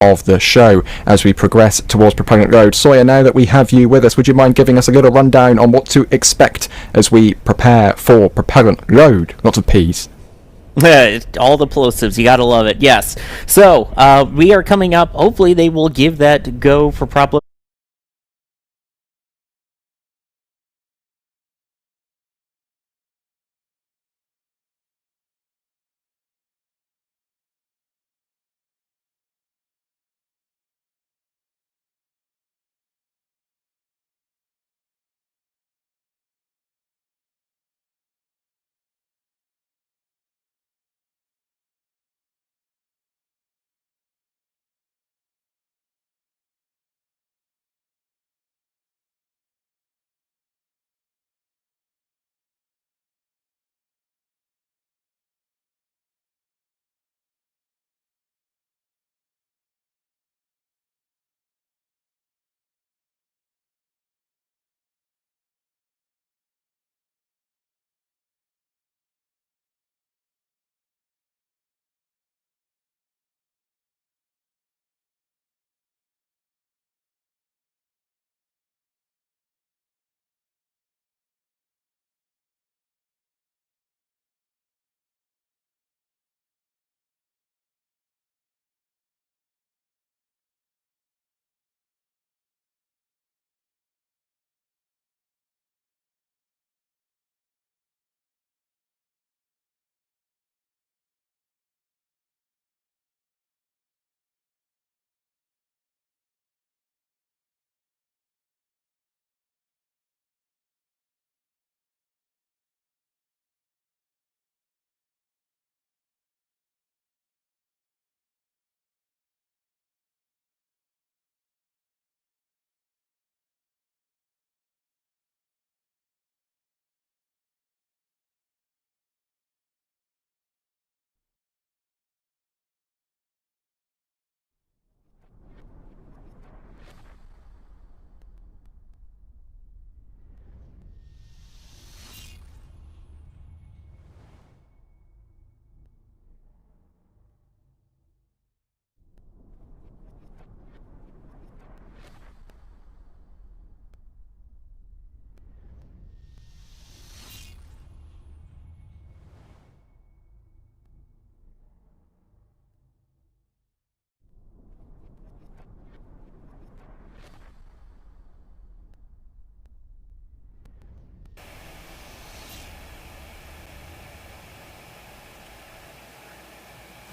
of the show as we progress towards Propellant Road. Sawyer, now that we have you with us, would you mind giving us a little rundown on what to expect as we prepare for Propellant Road? Lots of P's. All the plosives, you gotta love it. Yes. So we are coming up. Hopefully, they will give that go for proper.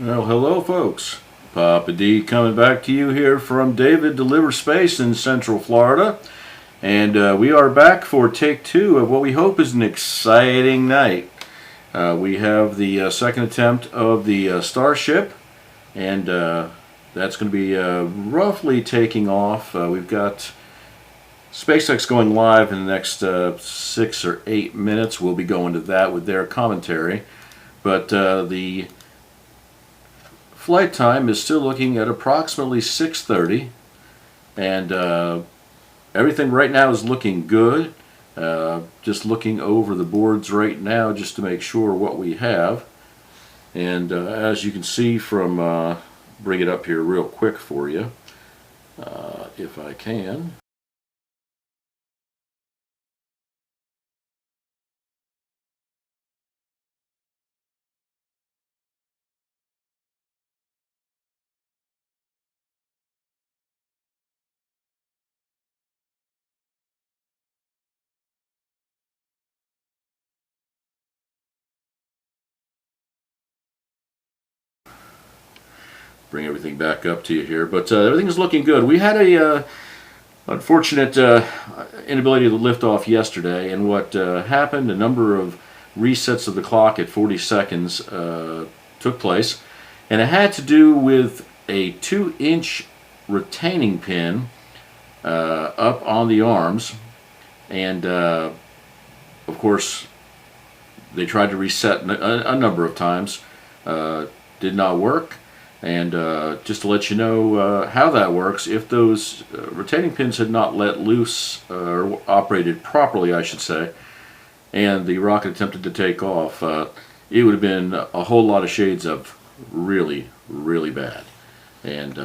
Well, hello folks. Papa D coming back to you here from David Deliver Space in Central Florida. And we are back for take two of what we hope is an exciting night. We have the second attempt of the Starship, and that's going to be roughly taking off. We've got SpaceX going live in the next 6 or 8 minutes. We'll be going to that with their commentary. But the flight time is still looking at approximately 6:30, and everything right now is looking good. Just looking over the boards right now just to make sure what we have. And as you can see from, bring it up here real quick for you, if I can. Bring everything back up to you here, but everything is looking good. We had a unfortunate inability to lift off yesterday, and what happened, a number of resets of the clock at 40 seconds took place, and it had to do with a 2-inch retaining pin up on the arms, and of course they tried to reset a number of times, did not work. And just to let you know how that works, if those retaining pins had not let loose, or operated properly I should say, and the rocket attempted to take off, it would have been a whole lot of shades of really, really bad. And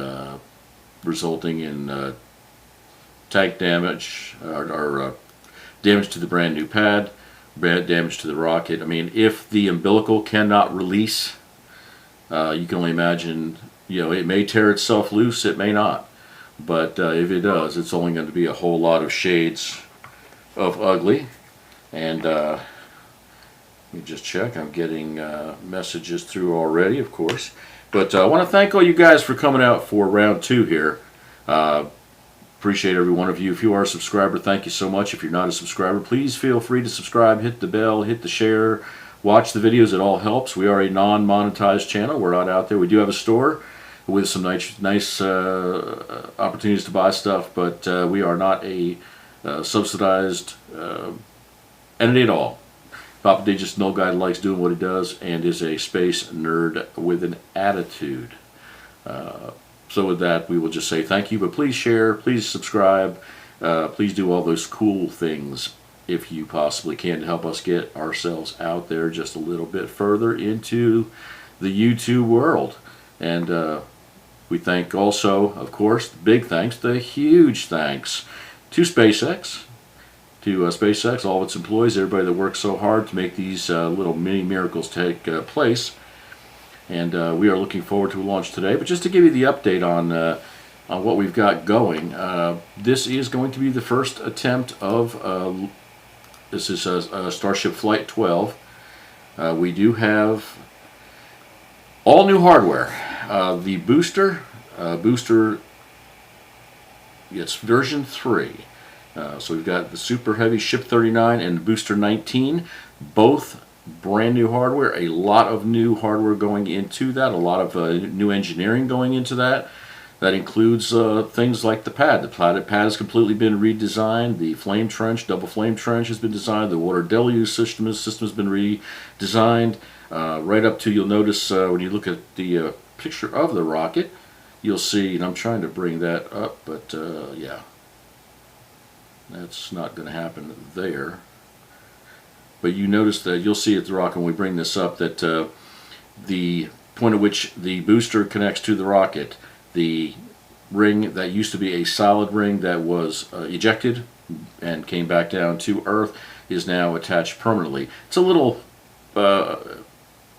resulting in tank damage, or damage to the brand new pad, bad damage to the rocket. I mean, if the umbilical cannot release, you can only imagine, it may tear itself loose, it may not. But if it does, it's only going to be a whole lot of shades of ugly. And let me just check. I'm getting messages through already, of course. But I want to thank all you guys for coming out for round 2 here. Appreciate every one of you. If you are a subscriber, thank you so much. If you're not a subscriber, please feel free to subscribe, hit the bell, hit the share, watch the videos. It all helps. We are a non-monetized channel. We're not out there. We do have a store with some nice opportunities to buy stuff, but we are not a subsidized entity at all. Papa D, just an old guy that likes doing what he does and is a space nerd with an attitude. So with that, we will just say thank you, but please share, please subscribe, please do all those cool things if you possibly can to help us get ourselves out there just a little bit further into the YouTube world. And we thank also, of course, big thanks, the huge thanks to SpaceX, all of its employees, everybody that works so hard to make these little mini miracles take place. And we are looking forward to a launch today. But just to give you the update on what we've got going, this is going to be the first attempt of this is Starship Flight 12. We do have all new hardware. The booster, it's version 3. So we've got the Super Heavy Ship 39 and Booster 19, both brand new hardware, a lot of new hardware going into that, a lot of new engineering going into that. That includes things like the pad. The pad has completely been redesigned. The flame trench, double flame trench has been designed. The water deluge system has been redesigned. Right up to, you'll notice when you look at the picture of the rocket, you'll see, and I'm trying to bring that up, but yeah, that's not going to happen there. But you notice that you'll see at the rocket when we bring this up that the point at which the booster connects to the rocket, the ring that used to be a solid ring that was ejected and came back down to Earth is now attached permanently. It's a little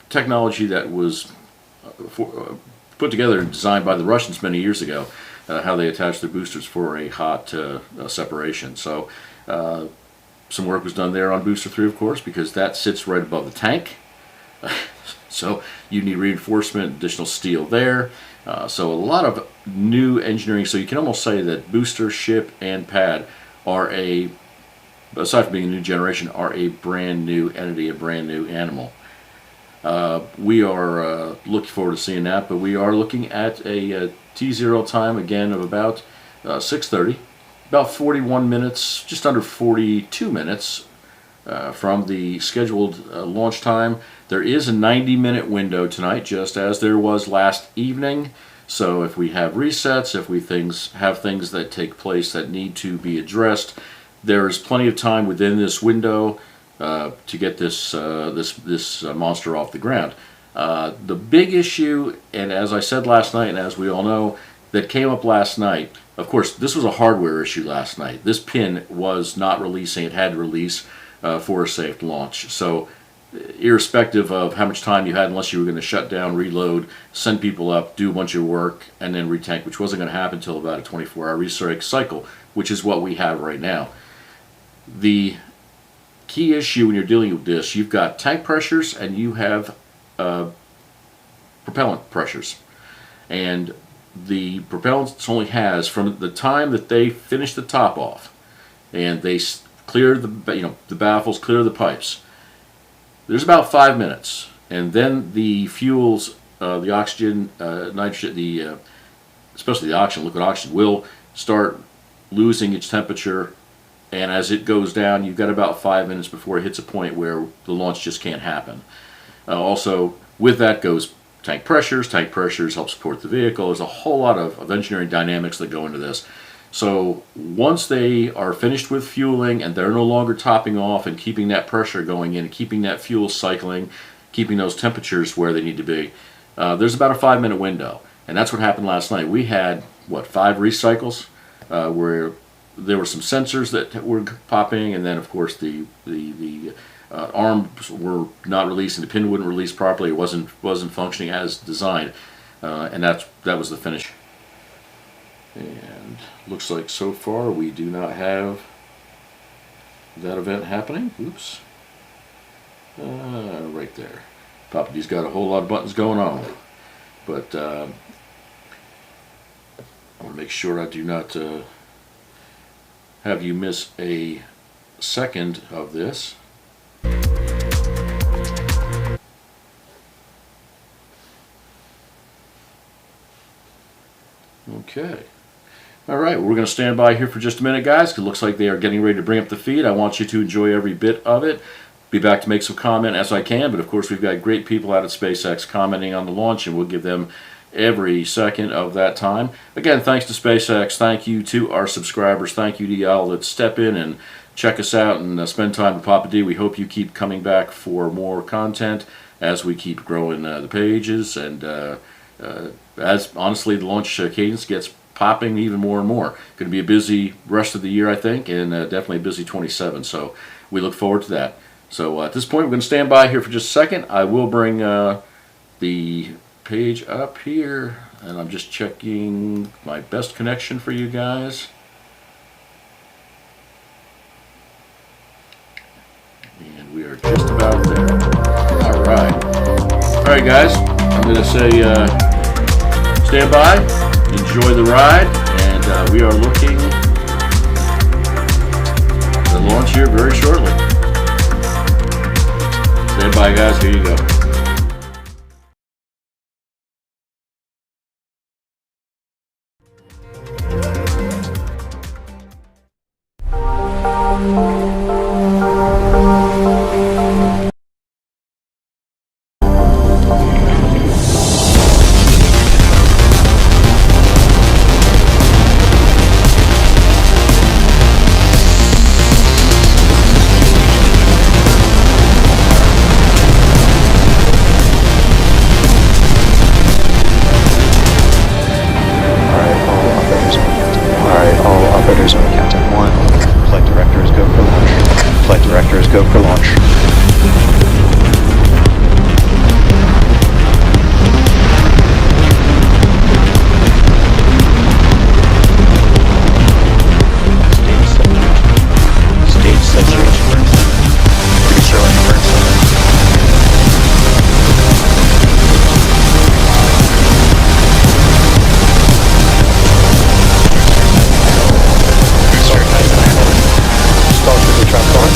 technology that was put together and designed by the Russians many years ago, how they attach their boosters for a hot separation. So some work was done there on Booster 3, of course, because that sits right above the tank. So you need reinforcement, additional steel there. So a lot of new engineering. So you can almost say that booster, ship, and pad are aside from being a new generation, are a brand new entity, a brand new animal. We are looking forward to seeing that, but we are looking at a T0 time again of about 6:30. About 41 minutes, just under 42 minutes from the scheduled launch time. There is a 90-minute window tonight, just as there was last evening. So if we have resets, if we have things that take place that need to be addressed, there is plenty of time within this window to get this monster off the ground. The big issue, and as I said last night, and as we all know, that came up last night. Of course, this was a hardware issue last night. This pin was not releasing. It had to release for a safe launch. So irrespective of how much time you had, unless you were going to shut down, reload, send people up, do a bunch of work, and then retank, which wasn't going to happen until about a 24-hour research cycle, which is what we have right now. The key issue when you're dealing with this, you've got tank pressures and you have propellant pressures. And the propellant only has, from the time that they finish the top off and they clear the baffles, clear the pipes, there's about 5 minutes, and then the fuels, the oxygen, nitrogen, especially the oxygen, liquid oxygen, will start losing its temperature, and as it goes down, you've got about 5 minutes before it hits a point where the launch just can't happen. Also, with that goes tank pressures. Tank pressures help support the vehicle. There's a whole lot of engineering dynamics that go into this. So once they are finished with fueling and they're no longer topping off and keeping that pressure going in, keeping that fuel cycling, keeping those temperatures where they need to be, there's about a 5 minute window. And that's what happened last night. We had 5 recycles where there were some sensors that were popping, and then of course the arms were not released, and the pin wouldn't release properly. It wasn't functioning as designed, and that was the finish. And looks like so far we do not have that event happening. Oops. Right there. Papa D's got a whole lot of buttons going on, but I want to make sure I do not have you miss a second of this. Okay. All right, we're going to stand by here for just a minute, guys, because it looks like they are getting ready to bring up the feed. I want you to enjoy every bit of it. Be back to make some comment as I can, but of course we've got great people out at SpaceX commenting on the launch, and we'll give them every second of that time. Again, thanks to SpaceX. Thank you to our subscribers. Thank you to y'all that step in and check us out and spend time with Papa D. We hope you keep coming back for more content as we keep growing the pages, and as honestly the launch cadence gets popping even more and more. Going to be a busy rest of the year, I think, and definitely a busy 27. So we look forward to that. So at this point, we're going to stand by here for just a second. I will bring the page up here, and I'm just checking my best connection for you guys. And we are just about there. All right. All right, guys. I'm going to say stand by, enjoy the ride, and we are looking to launch here very shortly. Stand by, guys. Here you go. Go for launch. Stage saturation. Pretty sure like burn Stall should be trapped on.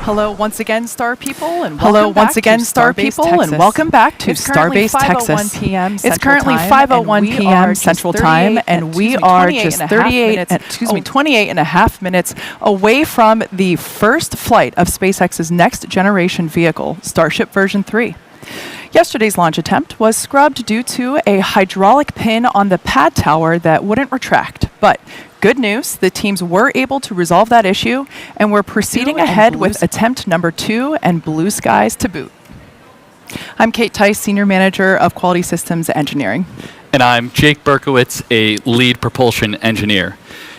Hello once again, Star People, and welcome back to Starbase, Texas. It's currently 5:01 p.m. Central Time, and we are just 28 and a half minutes away from the first flight of SpaceX's next generation vehicle, Starship version 3. Yesterday's launch attempt was scrubbed due to a hydraulic pin on the pad tower that wouldn't retract, but good news, the teams were able to resolve that issue, and we're proceeding ahead with attempt number 2 and blue skies to boot. I'm Kate Tice, Senior Manager of Quality Systems Engineering. And I'm Jake Berkowitz, a lead propulsion engineer.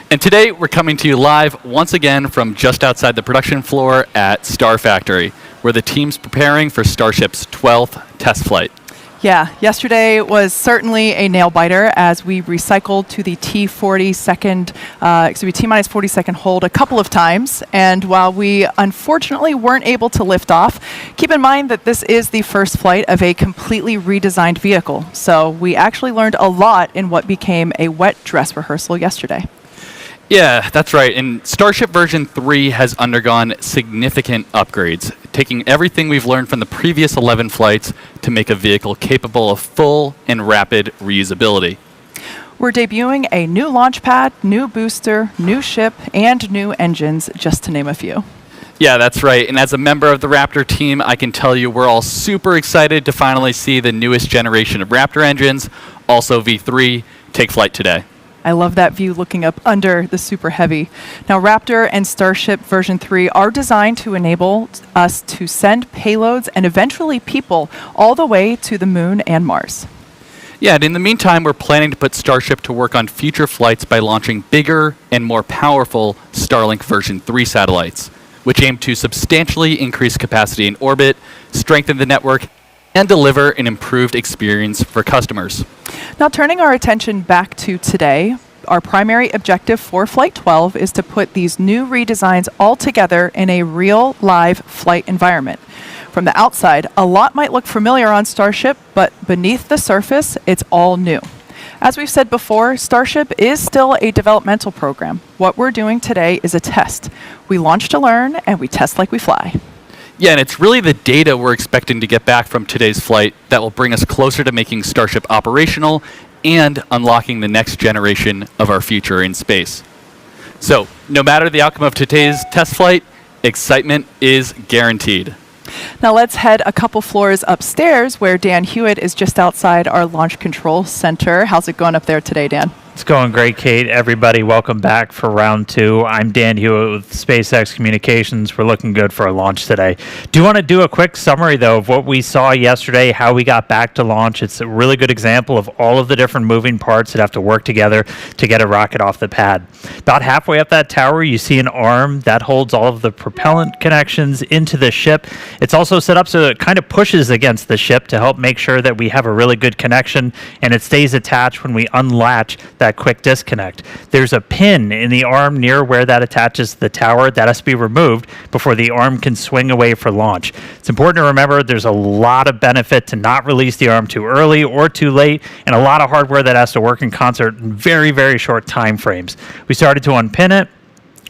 And today we're coming to you live once again from just outside the production floor at Star Factory, where the team's preparing for Starship's 12th test flight. Yeah, yesterday was certainly a nail biter as we recycled to the T-minus 40 second hold a couple of times. And while we unfortunately weren't able to lift off, keep in mind that this is the first flight of a completely redesigned vehicle. So we actually learned a lot in what became a wet dress rehearsal yesterday. Yeah, that's right. And Starship version 3 has undergone significant upgrades, taking everything we've learned from the previous 11 flights to make a vehicle capable of full and rapid reusability. We're debuting a new launch pad, new booster, new ship, and new engines, just to name a few. Yeah, that's right. And as a member of the Raptor team, I can tell you we're all super excited to finally see the newest generation of Raptor engines, also V3, take flight today. I love that view looking up under the Super Heavy. Now, Raptor and Starship version 3 are designed to enable us to send payloads and eventually people all the way to the moon and Mars. Yeah, and in the meantime, we're planning to put Starship to work on future flights by launching bigger and more powerful Starlink version 3 satellites, which aim to substantially increase capacity in orbit, strengthen the network, and deliver an improved experience for customers. Now, turning our attention back to today, our primary objective for Flight 12 is to put these new redesigns all together in a real live flight environment. From the outside, a lot might look familiar on Starship, but beneath the surface, it's all new. As we've said before, Starship is still a developmental program. What we're doing today is a test. We launch to learn, and we test like we fly. Yeah, and it's really the data we're expecting to get back from today's flight that will bring us closer to making Starship operational and unlocking the next generation of our future in space. So, no matter the outcome of today's test flight, excitement is guaranteed. Now let's head a couple floors upstairs where Dan Hewitt is just outside our Launch Control Center. How's it going up there today, Dan? It's going great, Kate. Everybody, welcome back for round 2. I'm Dan Hewitt with SpaceX Communications. We're looking good for our launch today. Do you want to do a quick summary, though, of what we saw yesterday, how we got back to launch? It's a really good example of all of the different moving parts that have to work together to get a rocket off the pad. About halfway up that tower, you see an arm that holds all of the propellant connections into the ship. It's also set up so it kind of pushes against the ship to help make sure that we have a really good connection, and it stays attached when we unlatch that quick disconnect. There's a pin in the arm near where that attaches to the tower that has to be removed before the arm can swing away for launch. It's important to remember there's a lot of benefit to not release the arm too early or too late, and a lot of hardware that has to work in concert in very, very short time frames. We started to unpin it.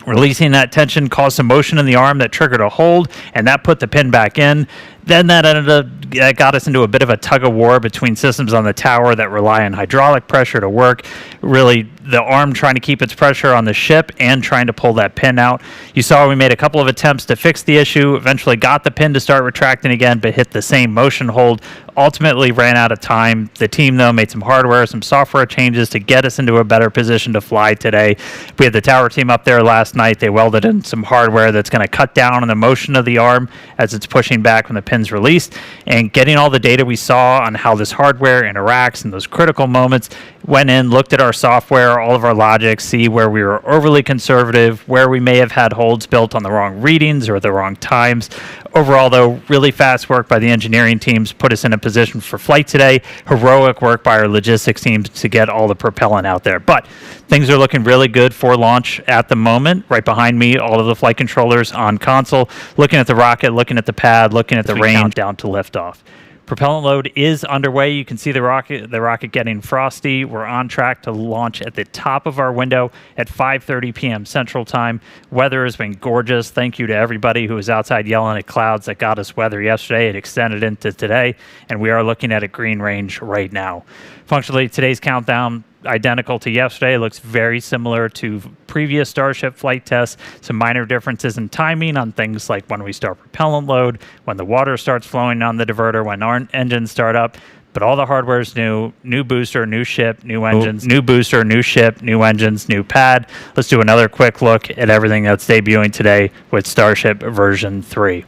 Releasing that tension caused some motion in the arm that triggered a hold, and that put the pin back in. Then that got us into a bit of a tug of war between systems on the tower that rely on hydraulic pressure to work. Really, the arm trying to keep its pressure on the ship and trying to pull that pin out. You saw we made a couple of attempts to fix the issue, eventually got the pin to start retracting again, but hit the same motion hold. Ultimately ran out of time. The team, though, made some hardware, some software changes to get us into a better position to fly today. We had the tower team up there last night. They welded in some hardware that's going to cut down on the motion of the arm as it's pushing back when the pin's released, and getting all the data we saw on how this hardware interacts in those critical moments. Went in, looked at our software, all of our logic, see where we were overly conservative, where we may have had holds built on the wrong readings or the wrong times. Overall, though, really fast work by the engineering teams put us in a position for flight today. Heroic work by our logistics teams to get all the propellant out there. But things are looking really good for launch at the moment. Right behind me, all of the flight controllers on console, looking at the rocket, looking at the pad, looking at the range down to liftoff. Propellant load is underway. You can see the rocket getting frosty. We're on track to launch at the top of our window at 5:30 p.m. Central Time. Weather has been gorgeous. Thank you to everybody who was outside yelling at clouds that got us weather yesterday. It extended into today, and we are looking at a green range right now. Functionally, today's countdown, identical to yesterday. It looks very similar to previous Starship flight tests. Some minor differences in timing on things like when we start propellant load, when the water starts flowing on the diverter, when our engines start up. But all the hardware is new. New booster, new ship, new engines. New booster, new ship, new engines, new pad. Let's do another quick look at everything that's debuting today with Starship version 3.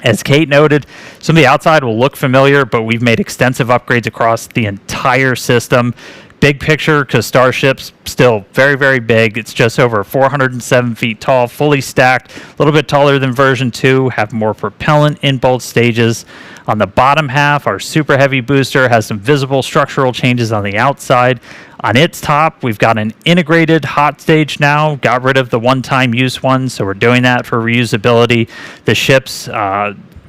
As Kate noted, some of the outside will look familiar, but we've made extensive upgrades across the entire system. Big picture, because Starship's still very, very big. It's just over 407 feet tall, fully stacked, a little bit taller than version 2, have more propellant in both stages. On the bottom half, our super heavy booster has some visible structural changes on the outside. On its top, we've got an integrated hot stage now, got rid of the one-time use one, so we're doing that for reusability. The ship's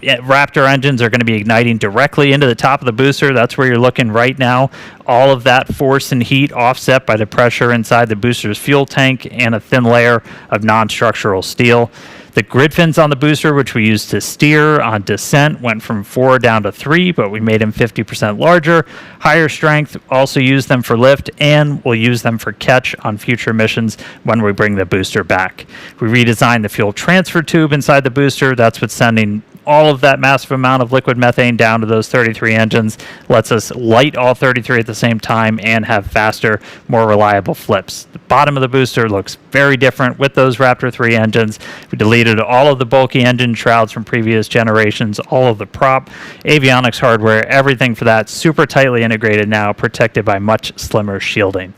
Raptor engines are going to be igniting directly into the top of the booster. That's where you're looking right now. All of that force and heat offset by the pressure inside the booster's fuel tank and a thin layer of non-structural steel. The grid fins on the booster, which we used to steer on descent, went from 4 down to 3, but we made them 50% larger. Higher strength, also use them for lift, and we'll use them for catch on future missions when we bring the booster back. We redesigned the fuel transfer tube inside the booster. That's what's sending all of that massive amount of liquid methane down to those 33 engines, lets us light all 33 at the same time and have faster, more reliable flips. The bottom of the booster looks very different with those Raptor 3 engines. We deleted all of the bulky engine shrouds from previous generations, all of the prop, avionics hardware, everything for that super tightly integrated now, protected by much slimmer shielding.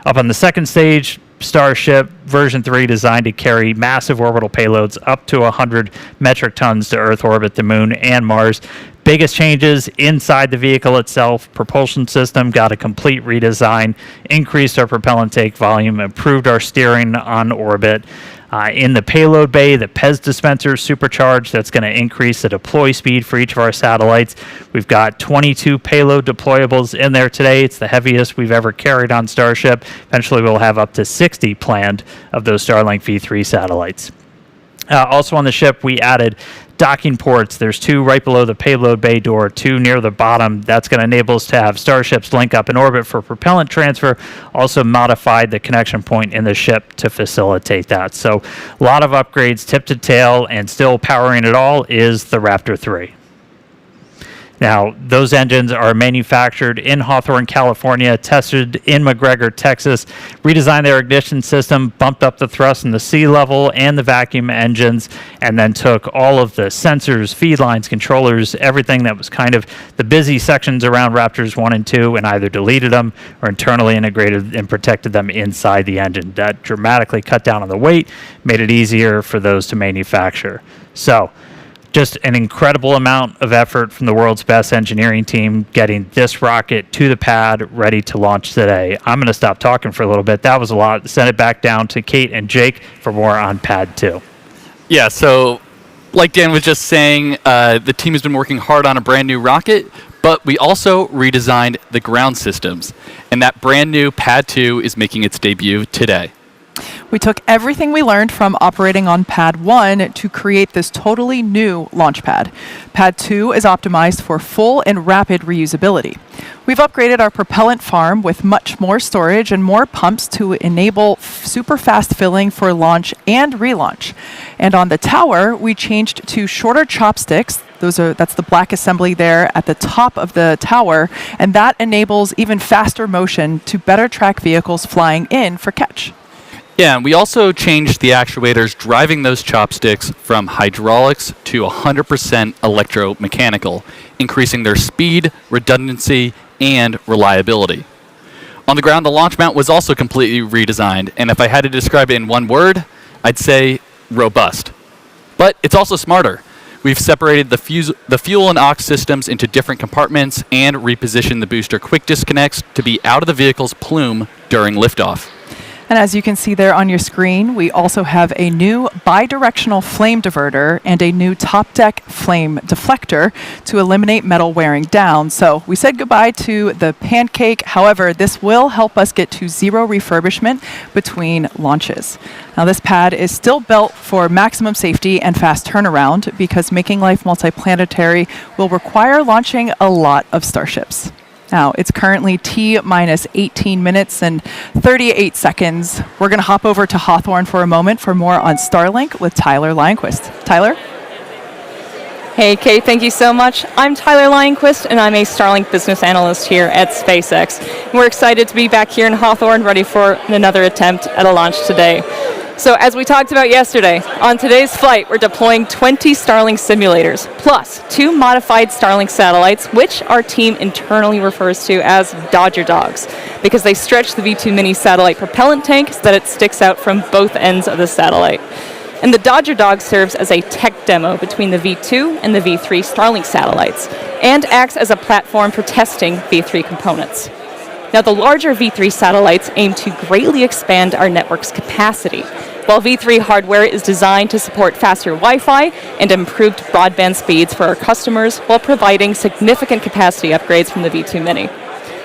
Up on the second stage, Starship version 3 designed to carry massive orbital payloads up to 100 metric tons to Earth orbit, the Moon, and Mars. Biggest changes inside the vehicle itself. Propulsion system got a complete redesign, increased our propellant take volume, improved our steering on orbit. In the payload bay, the PEZ dispenser is supercharged. That's going to increase the deploy speed for each of our satellites. We've got 22 payload deployables in there today. It's the heaviest we've ever carried on Starship. Eventually, we'll have up to 60 planned of those Starlink V3 satellites. Also on the ship, we added docking ports. There's 2 right below the payload bay door, 2 near the bottom. That's going to enable us to have starships link up in orbit for propellant transfer. Also modified the connection point in the ship to facilitate that. So a lot of upgrades tip to tail, and still powering it all is the Raptor 3. Now, those engines are manufactured in Hawthorne, California, tested in McGregor, Texas, redesigned their ignition system, bumped up the thrust in the sea level and the vacuum engines, and then took all of the sensors, feed lines, controllers, everything that was kind of the busy sections around Raptors 1 and 2, and either deleted them or internally integrated and protected them inside the engine. That dramatically cut down on the weight, made it easier for those to manufacture. So, just an incredible amount of effort from the world's best engineering team getting this rocket to the pad, ready to launch today. I'm going to stop talking for a little bit. That was a lot. Send it back down to Kate and Jake for more on Pad 2. Yeah, so like Dan was just saying, the team has been working hard on a brand new rocket, but we also redesigned the ground systems. And that brand new Pad 2 is making its debut today. We took everything we learned from operating on Pad 1 to create this totally new launch pad. Pad 2 is optimized for full and rapid reusability. We've upgraded our propellant farm with much more storage and more pumps to enable super fast filling for launch and relaunch. And on the tower, we changed to shorter chopsticks. That's the black assembly there at the top of the tower, and that enables even faster motion to better track vehicles flying in for catch. Yeah, and we also changed the actuators driving those chopsticks from hydraulics to 100% electromechanical, increasing their speed, redundancy, and reliability. On the ground, the launch mount was also completely redesigned, and if I had to describe it in one word, I'd say robust. But it's also smarter. We've separated the fuel and aux systems into different compartments and repositioned the booster quick disconnects to be out of the vehicle's plume during liftoff. And as you can see there on your screen, we also have a new bi-directional flame diverter and a new top deck flame deflector to eliminate metal wearing down. So we said goodbye to the pancake. However, this will help us get to 0 refurbishment between launches. Now, this pad is still built for maximum safety and fast turnaround because making life multiplanetary will require launching a lot of starships. Now, it's currently T-minus 18 minutes and 38 seconds. We're going to hop over to Hawthorne for a moment for more on Starlink with Tyler Lionquist. Tyler? Hey, Kate, thank you so much. I'm Tyler Lionquist, and I'm a Starlink business analyst here at SpaceX. We're excited to be back here in Hawthorne, ready for another attempt at a launch today. So as we talked about yesterday, on today's flight, we're deploying 20 Starlink simulators, plus 2 modified Starlink satellites, which our team internally refers to as Dodger Dogs, because they stretch the V2 Mini satellite propellant tank so that it sticks out from both ends of the satellite. And the Dodger Dog serves as a tech demo between the V2 and the V3 Starlink satellites, and acts as a platform for testing V3 components. Now, the larger V3 satellites aim to greatly expand our network's capacity, while V3 hardware is designed to support faster Wi-Fi and improved broadband speeds for our customers while providing significant capacity upgrades from the V2 Mini.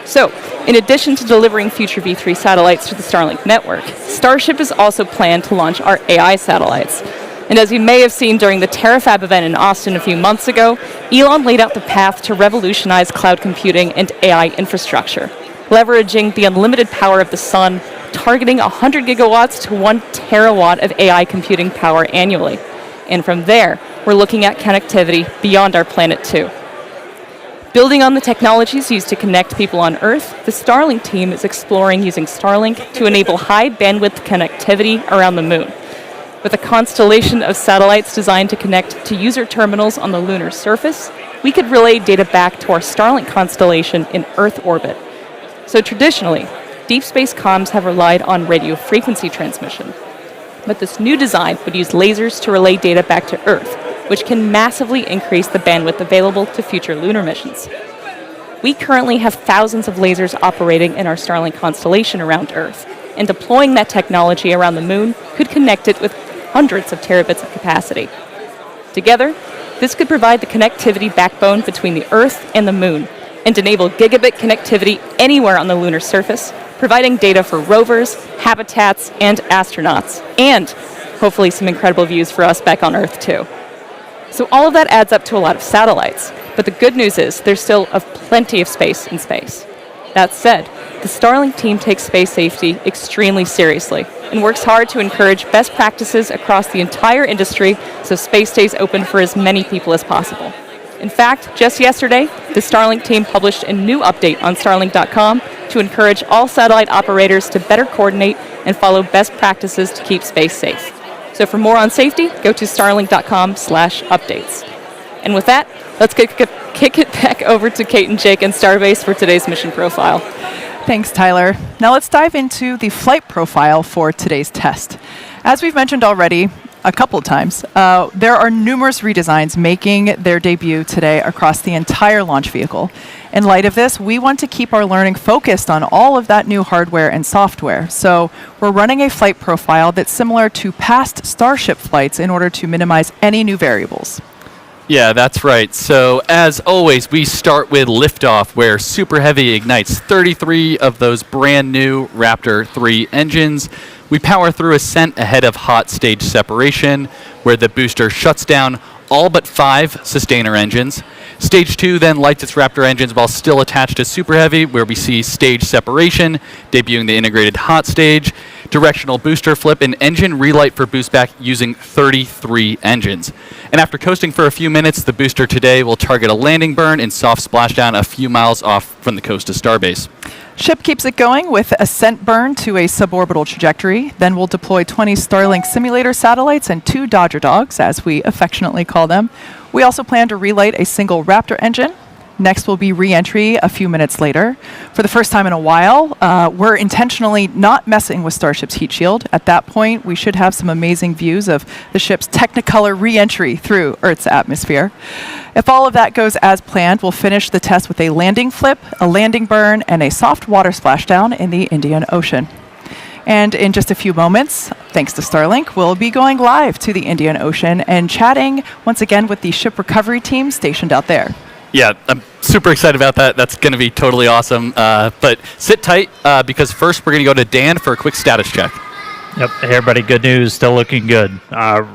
So, in addition to delivering future V3 satellites to the Starlink network, Starship is also planned to launch our AI satellites. And as you may have seen during the TerraFab event in Austin a few months ago, Elon laid out the path to revolutionize cloud computing and AI infrastructure, leveraging the unlimited power of the sun, targeting 100 gigawatts to 1 terawatt of AI computing power annually. And from there, we're looking at connectivity beyond our planet too. Building on the technologies used to connect people on Earth, the Starlink team is exploring using Starlink to enable high bandwidth connectivity around the moon. With a constellation of satellites designed to connect to user terminals on the lunar surface, we could relay data back to our Starlink constellation in Earth orbit. So traditionally, deep space comms have relied on radio frequency transmission. But this new design would use lasers to relay data back to Earth, which can massively increase the bandwidth available to future lunar missions. We currently have thousands of lasers operating in our Starlink constellation around Earth, and deploying that technology around the moon could connect it with hundreds of terabits of capacity. Together, this could provide the connectivity backbone between the Earth and the moon, and enable gigabit connectivity anywhere on the lunar surface, providing data for rovers, habitats, and astronauts, and hopefully some incredible views for us back on Earth too. So all of that adds up to a lot of satellites, but the good news is there's still plenty of space in space. That said, the Starlink team takes space safety extremely seriously and works hard to encourage best practices across the entire industry so space stays open for as many people as possible. In fact, just yesterday, the Starlink team published a new update on Starlink.com to encourage all satellite operators to better coordinate and follow best practices to keep space safe. So for more on safety, go to starlink.com/updates. And with that, let's kick it back over to Kate and Jake and Starbase for today's mission profile. Thanks, Tyler. Now let's dive into the flight profile for today's test. As we've mentioned already a couple of times, there are numerous redesigns making their debut today across the entire launch vehicle. In light of this, we want to keep our learning focused on all of that new hardware and software. So we're running a flight profile that's similar to past Starship flights in order to minimize any new variables. Yeah, that's right. So, as always, we start with liftoff, where Super Heavy ignites 33 of those brand new Raptor 3 engines. We power through Ascent ahead of hot stage separation, where the booster shuts down all but 5 sustainer engines. Stage 2 then lights its Raptor engines while still attached to Super Heavy, where we see stage separation, debuting the integrated hot stage, directional booster flip, and engine relight for boost back using 33 engines. And after coasting for a few minutes, the booster today will target a landing burn and soft splashdown a few miles off from the coast of Starbase. Ship keeps it going with Ascent burn to a suborbital trajectory. Then we'll deploy 20 Starlink simulator satellites and 2 Dodger Dogs, as we affectionately call them. We also plan to relight a single Raptor engine. Next will be re-entry a few minutes later. For the first time in a while, we're intentionally not messing with Starship's heat shield. At that point, we should have some amazing views of the ship's Technicolor re-entry through Earth's atmosphere. If all of that goes as planned, we'll finish the test with a landing flip, a landing burn, and a soft water splashdown in the Indian Ocean. And in just a few moments, thanks to Starlink, we'll be going live to the Indian Ocean and chatting once again with the ship recovery team stationed out there. Yeah, I'm super excited about that. That's going to be totally awesome. But sit tight, because first we're going to go to Dan for a quick status check. Yep. Hey, everybody. Good news. Still looking good.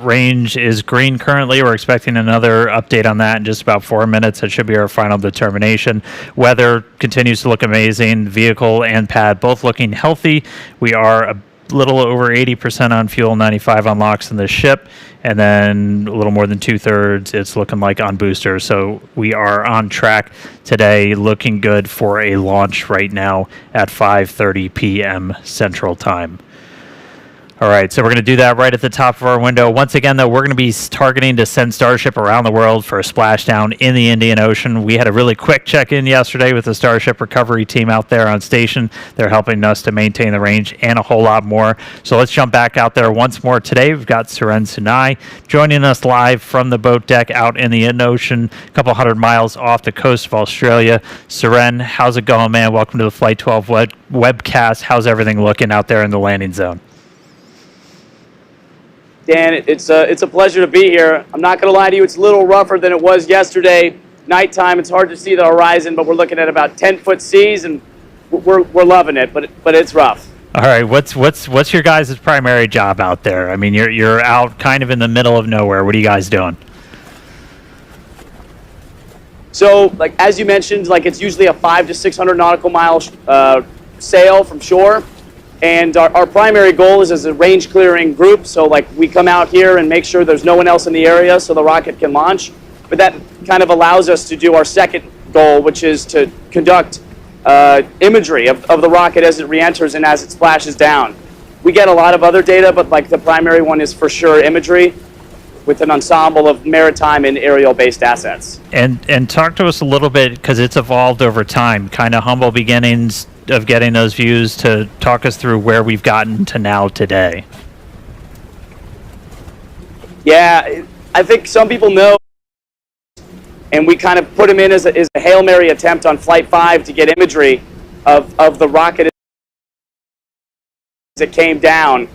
Range is green currently. We're expecting another update on that in just about 4 minutes. That should be our final determination. Weather continues to look amazing. Vehicle and pad both looking healthy. We are a little over 80% on fuel, 95 on LOX in the ship, and then a little more than 2/3 it's looking like on booster. So we are on track today, looking good for a launch right now at 5:30 p.m. Central Time. All right, so we're going to do that right at the top of our window. Once again, though, we're going to be targeting to send Starship around the world for a splashdown in the Indian Ocean. We had a really quick check-in yesterday with the Starship recovery team out there on station. They're helping us to maintain the range and a whole lot more. So let's jump back out there once more today. We've got Suren Sunai joining us live from the boat deck out in the Indian Ocean, a couple hundred miles off the coast of Australia. Suren, how's it going, man? Welcome to the Flight 12 webcast. How's everything looking out there in the landing zone? Dan, it's a pleasure to be here. I'm not going to lie to you, it's a little rougher than it was yesterday. Nighttime, it's hard to see the horizon, but we're looking at about 10-foot seas, and we're loving it, but it's rough. All right, what's your guys' primary job out there? I mean, you're out kind of in the middle of nowhere. What are you guys doing? So, like as you mentioned, like it's usually a 500 to 600 nautical mile sail from shore. And our primary goal is as a range clearing group. So like we come out here and make sure there's no one else in the area so the rocket can launch. But that kind of allows us to do our second goal, which is to conduct imagery of the rocket as it re-enters and as it splashes down. We get a lot of other data, but like the primary one is for sure imagery with an ensemble of maritime and aerial-based assets. And talk to us a little bit, because it's evolved over time, kind of humble beginnings of getting those views, to talk us through where we've gotten to now today. Yeah, I think some people know, and we kind of put them in as a Hail Mary attempt on Flight 5 to get imagery of the rocket as it came down.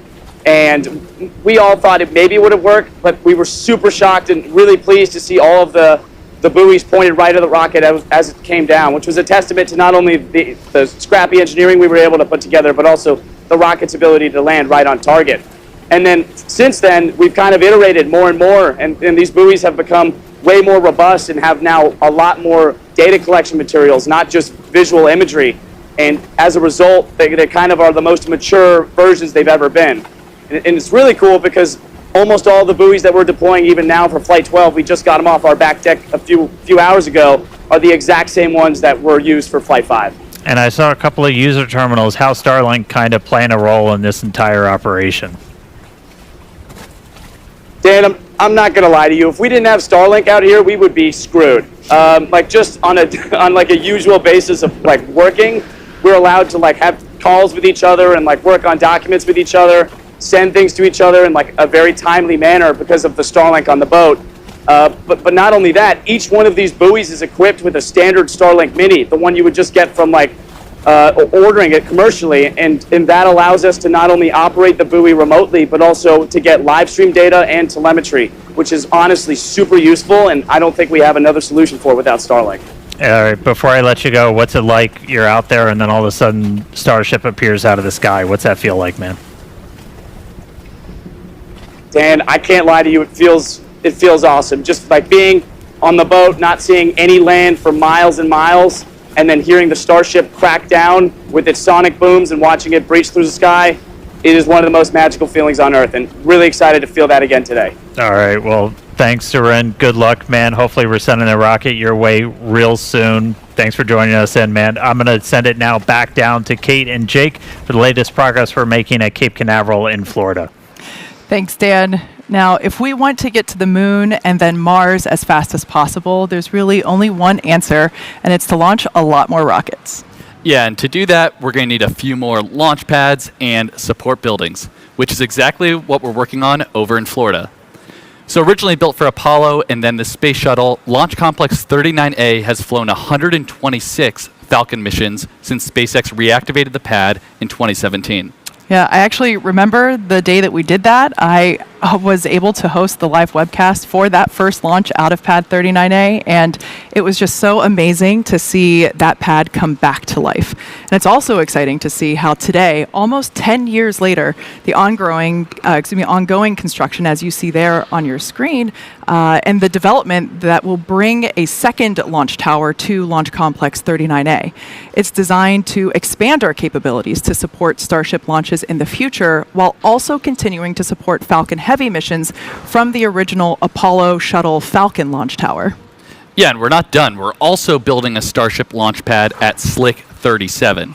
And we all thought it maybe would have worked, but we were super shocked and really pleased to see all of the buoys pointed right at the rocket as it came down, which was a testament to not only the scrappy engineering we were able to put together, but also the rocket's ability to land right on target. And then since then, we've kind of iterated more and more, and these buoys have become way more robust and have now a lot more data collection materials, not just visual imagery. And as a result, they kind of are the most mature versions they've ever been. And it's really cool because almost all the buoys that we're deploying even now for Flight 12, we just got them off our back deck a few hours ago, are the exact same ones that were used for Flight 5. And I saw a couple of user terminals. How's Starlink kind of playing a role in this entire operation? Dan, I'm not gonna lie to you. If we didn't have Starlink out here, we would be screwed. Like just on like a usual basis of like working, we're allowed to like have calls with each other and like work on documents with each other, send things to each other in like a very timely manner because of the Starlink on the boat. But not only that, each one of these buoys is equipped with a standard Starlink Mini, the one you would just get from like ordering it commercially, and that allows us to not only operate the buoy remotely, but also to get live stream data and telemetry, which is honestly super useful, and I don't think we have another solution for it without Starlink. All right, before I let you go, what's it like? You're out there and then all of a sudden Starship appears out of the sky. What's that feel like, man? Dan, I can't lie to you, it feels awesome. Just like being on the boat, not seeing any land for miles and miles, and then hearing the Starship crack down with its sonic booms and watching it breach through the sky, it is one of the most magical feelings on Earth, and really excited to feel that again today. All right, well, thanks, Suren. Good luck, man. Hopefully we're sending the rocket your way real soon. Thanks for joining us in, man. I'm going to send it now back down to Kate and Jake for the latest progress we're making at Cape Canaveral in Florida. Thanks, Dan. Now, if we want to get to the moon and then Mars as fast as possible, there's really only one answer, and it's to launch a lot more rockets. Yeah, and to do that, we're going to need a few more launch pads and support buildings, which is exactly what we're working on over in Florida. So originally built for Apollo and then the Space Shuttle, Launch Complex 39A has flown 126 Falcon missions since SpaceX reactivated the pad in 2017. Yeah, I actually remember the day that we did that. I was able to host the live webcast for that first launch out of Pad 39A, and it was just so amazing to see that pad come back to life. And it's also exciting to see how today, almost 10 years later, the ongoing construction, as you see there on your screen, and the development that will bring a second launch tower to Launch Complex 39A. It's designed to expand our capabilities to support Starship launches in the future, while also continuing to support Falcon Heavy missions from the original Apollo Shuttle Falcon launch tower. Yeah, and we're not done. We're also building a Starship launch pad at Slick 37.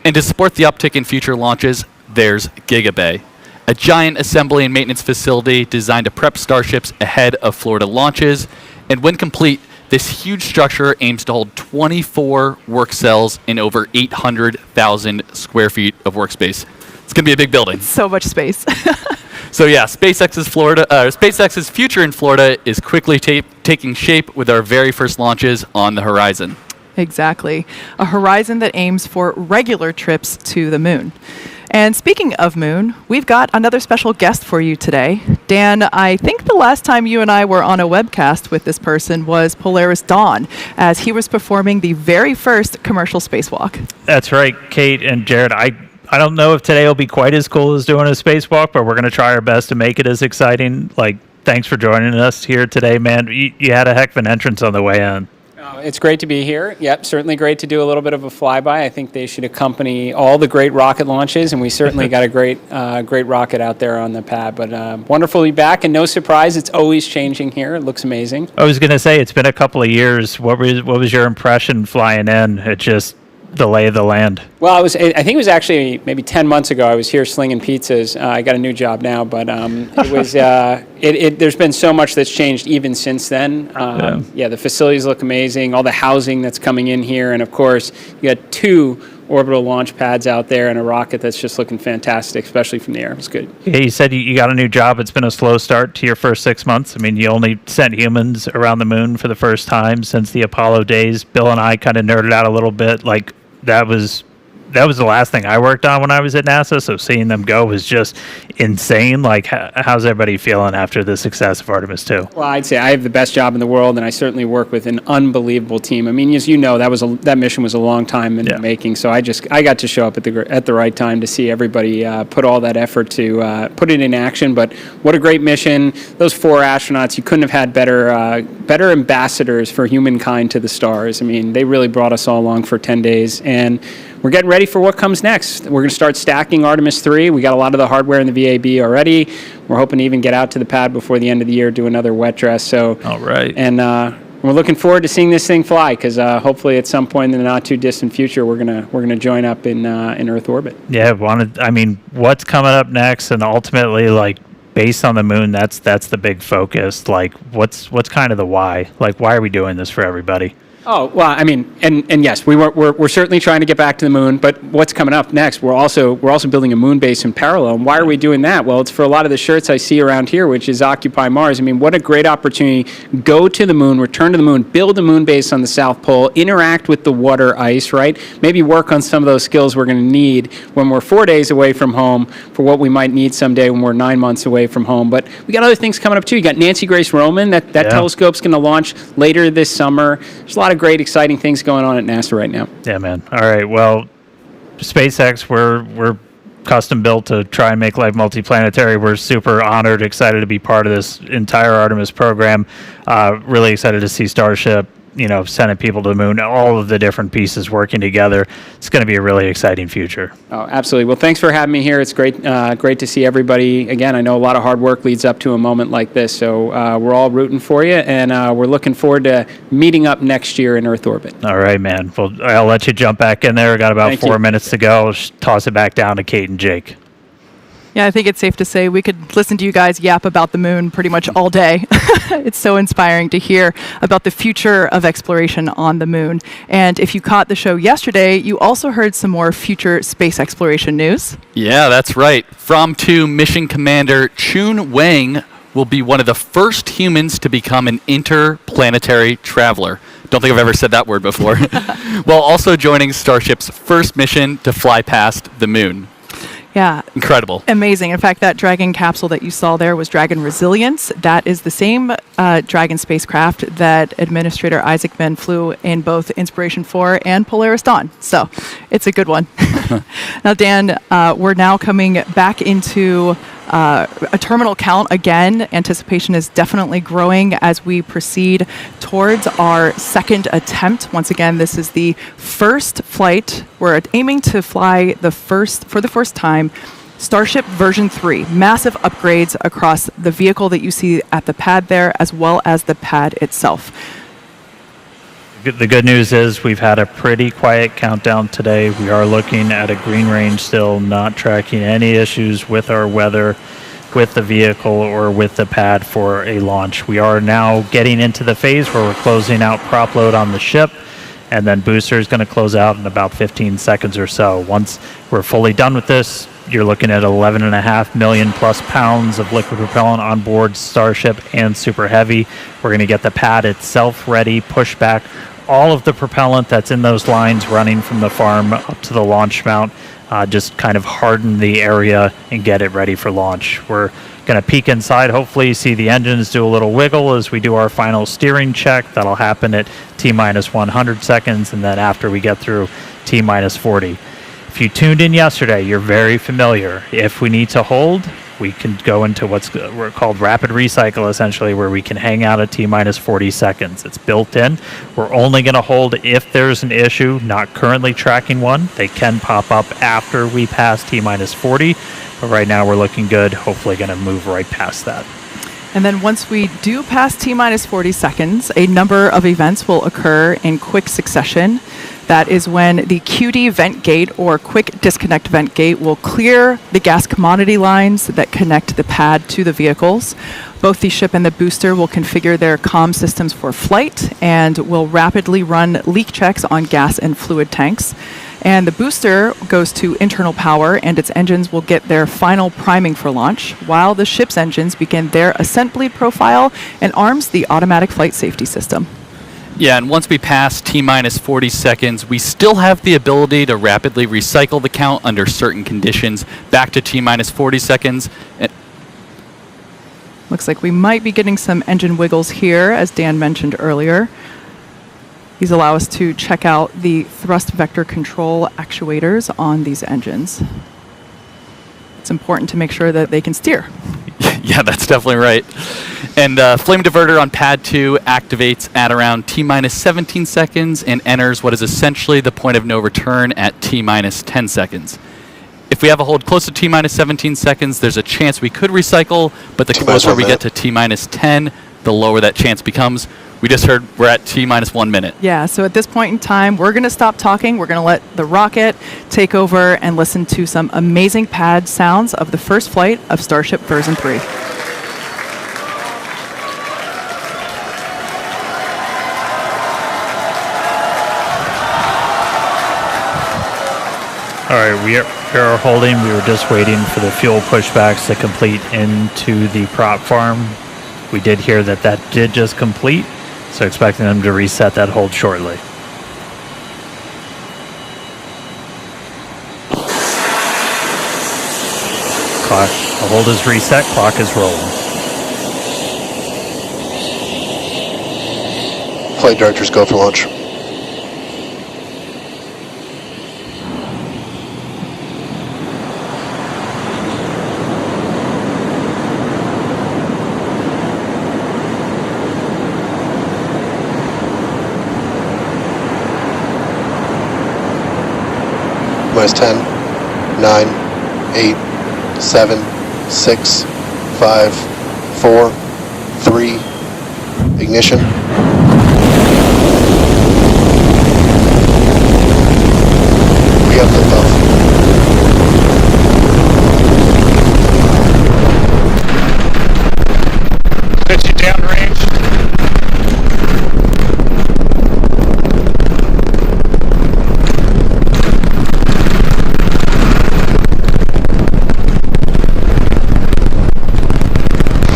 And to support the uptick in future launches, there's Gigabay, a giant assembly and maintenance facility designed to prep Starships ahead of Florida launches. And when complete, this huge structure aims to hold 24 work cells in over 800,000 square feet of workspace. It's going to be a big building. So much space. So yeah, SpaceX's future in Florida is quickly taking shape with our very first launches on the horizon. Exactly. A horizon that aims for regular trips to the moon. And speaking of moon, we've got another special guest for you today. Dan, I think the last time you and I were on a webcast with this person was Polaris Dawn, as he was performing the very first commercial spacewalk. That's right, Kate and Jared. I don't know if today will be quite as cool as doing a spacewalk, but we're going to try our best to make it as exciting. Thanks for joining us here today, man. You had a heck of an entrance on the way in. It's great to be here. Yep, certainly great to do a little bit of a flyby. I think they should accompany all the great rocket launches, and we certainly got a great rocket out there on the pad. But wonderful to be back, and no surprise, it's always changing here. It looks amazing. I was going to say, it's been a couple of years. What was your impression flying in? It just the lay of the land. Well, I think it was actually maybe 10 months ago. I was here slinging pizzas. I got a new job now, but it was. There's been so much that's changed even since then. The facilities look amazing. All the housing that's coming in here, and of course, you got 2 orbital launch pads out there and a rocket that's just looking fantastic, especially from the air. It's good. Yeah, you said you got a new job. It's been a slow start to your first 6 months. I mean, you only sent humans around the moon for the first time since the Apollo days. Bill and I kind of nerded out a little bit. Like, that was the last thing I worked on when I was at NASA, so seeing them go was just insane. Like, how's everybody feeling after the success of Artemis 2? Well, I'd say I have the best job in the world, and I certainly work with an unbelievable team. I mean, as you know, that mission was a long time in the making, so I got to show up at the right time to see everybody put all that effort to put it in action. But what a great mission. Those 4 astronauts, you couldn't have had better ambassadors for humankind to the stars. I mean, they really brought us all along for 10 days, and we're getting ready for what comes next. We're going to start stacking Artemis 3. We got a lot of the hardware in the VAB already. We're hoping to even get out to the pad before the end of the year, do another wet dress. So, all right. And we're looking forward to seeing this thing fly, because hopefully at some point in the not too distant future, we're gonna join up in Earth orbit. Yeah, what's coming up next, and ultimately, like, based on the moon, that's the big focus. Like, what's kind of the why? Like, why are we doing this for everybody? Oh, well, I mean, and yes, we're certainly trying to get back to the moon, but what's coming up next? We're also building a moon base in parallel. And why are we doing that? Well, it's for a lot of the shirts I see around here, which is Occupy Mars. I mean, what a great opportunity. Go to the moon, return to the moon, build a moon base on the South Pole, interact with the water ice, right? Maybe work on some of those skills we're going to need when we're 4 days away from home for what we might need someday when we're 9 months away from home. But we got other things coming up too. You got Nancy Grace Roman, that telescope's going to launch later this summer. There's a lot of great, exciting things going on at NASA right now. Yeah, man. All right. Well, SpaceX, we're custom built to try and make life multiplanetary. We're super honored, excited to be part of this entire Artemis program. Really excited to see Starship, sending people to the moon, all of the different pieces working together. It's going to be a really exciting future. Oh, absolutely. Well, thanks for having me here. It's great to see everybody. Again, I know a lot of hard work leads up to a moment like this, so we're all rooting for you, and we're looking forward to meeting up next year in Earth orbit. All right, man. Well, I'll let you jump back in there. Got about 4 minutes to go. Toss it back down to Kate and Jake. Yeah, I think it's safe to say we could listen to you guys yap about the moon pretty much all day. It's so inspiring to hear about the future of exploration on the moon. And if you caught the show yesterday, you also heard some more future space exploration news. Yeah, that's right. From Mission Commander Chun Wang will be one of the first humans to become an interplanetary traveler. Don't think I've ever said that word before. While also joining Starship's first mission to fly past the moon. Yeah. Incredible. Amazing. In fact, that Dragon capsule that you saw there was Dragon Resilience. That is the same Dragon spacecraft that Administrator Isaacman flew in both Inspiration 4 and Polaris Dawn. So it's a good one. Now, Dan, we're now coming back into a terminal count again. Anticipation is definitely growing as we proceed towards our second attempt. Once again, this is the first flight. We're aiming to fly for the first time, Starship version 3. Massive upgrades across the vehicle that you see at the pad there, as well as the pad itself. The good news is we've had a pretty quiet countdown today. We are looking at a green range still, not tracking any issues with our weather, with the vehicle, or with the pad for a launch. We are now getting into the phase where we're closing out prop load on the ship, and then booster is going to close out in about 15 seconds or so. Once we're fully done with this, you're looking at 11.5 million plus pounds of liquid propellant on board Starship and Super Heavy. We're going to get the pad itself ready, push back all of the propellant that's in those lines running from the farm up to the launch mount, just kind of harden the area and get it ready for launch. We're going to peek inside, hopefully see the engines do a little wiggle as we do our final steering check. That'll happen at T-minus 100 seconds, and then after we get through T-minus 40. If you tuned in yesterday, you're very familiar. If we need to hold, we can go into what's called rapid recycle, essentially, where we can hang out at T-minus 40 seconds. It's built in. We're only going to hold if there's an issue, not currently tracking one. They can pop up after we pass T-minus 40, but right now we're looking good. Hopefully going to move right past that. And then once we do pass T-minus 40 seconds, a number of events will occur in quick succession. That is when the QD vent gate or quick disconnect vent gate will clear the gas commodity lines that connect the pad to the vehicles. Both the ship and the booster will configure their comm systems for flight and will rapidly run leak checks on gas and fluid tanks. And the booster goes to internal power, and its engines will get their final priming for launch, while the ship's engines begin their ascent bleed profile and arms the automatic flight safety system. Yeah, and once we pass T-minus 40 seconds, we still have the ability to rapidly recycle the count under certain conditions back to T-minus 40 seconds. Looks like we might be getting some engine wiggles here, as Dan mentioned earlier. These allow us to check out the thrust vector control actuators on these engines. It's important to make sure that they can steer. Yeah, that's definitely right. And flame diverter on pad 2 activates at around T-minus 17 seconds and enters what is essentially the point of no return at T-minus 10 seconds. If we have a hold close to T-minus 17 seconds, there's a chance we could recycle, but the closer we get to T-minus 10, the lower that chance becomes. We just heard we're at T-minus 1 minute. Yeah, so at this point in time, we're going to stop talking. We're going to let the rocket take over and listen to some amazing pad sounds of the first flight of Starship version 3. All right, we are holding. We were just waiting for the fuel pushbacks to complete into the prop farm. We did hear that did just complete, so expecting them to reset that hold shortly. Clock, the hold is reset, clock is rolling. Flight directors go for launch. Minus 10, 9, 8, 7, 6, 5, 4, 3, ignition. We have liftoff. Pitch it downrange.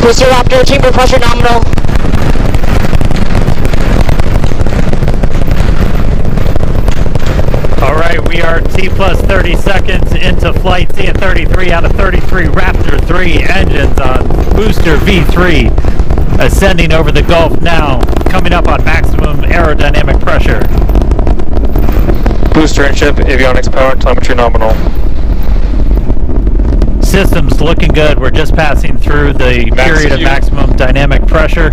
Booster Raptor, chamber pressure nominal. All right, we are T plus 30 seconds into flight, seeing 33 out of 33 Raptor 3 engines on booster V3, ascending over the Gulf now, coming up on maximum aerodynamic pressure. Booster and ship, avionics power, telemetry nominal. Systems looking good. We're just passing through the period of maximum dynamic pressure.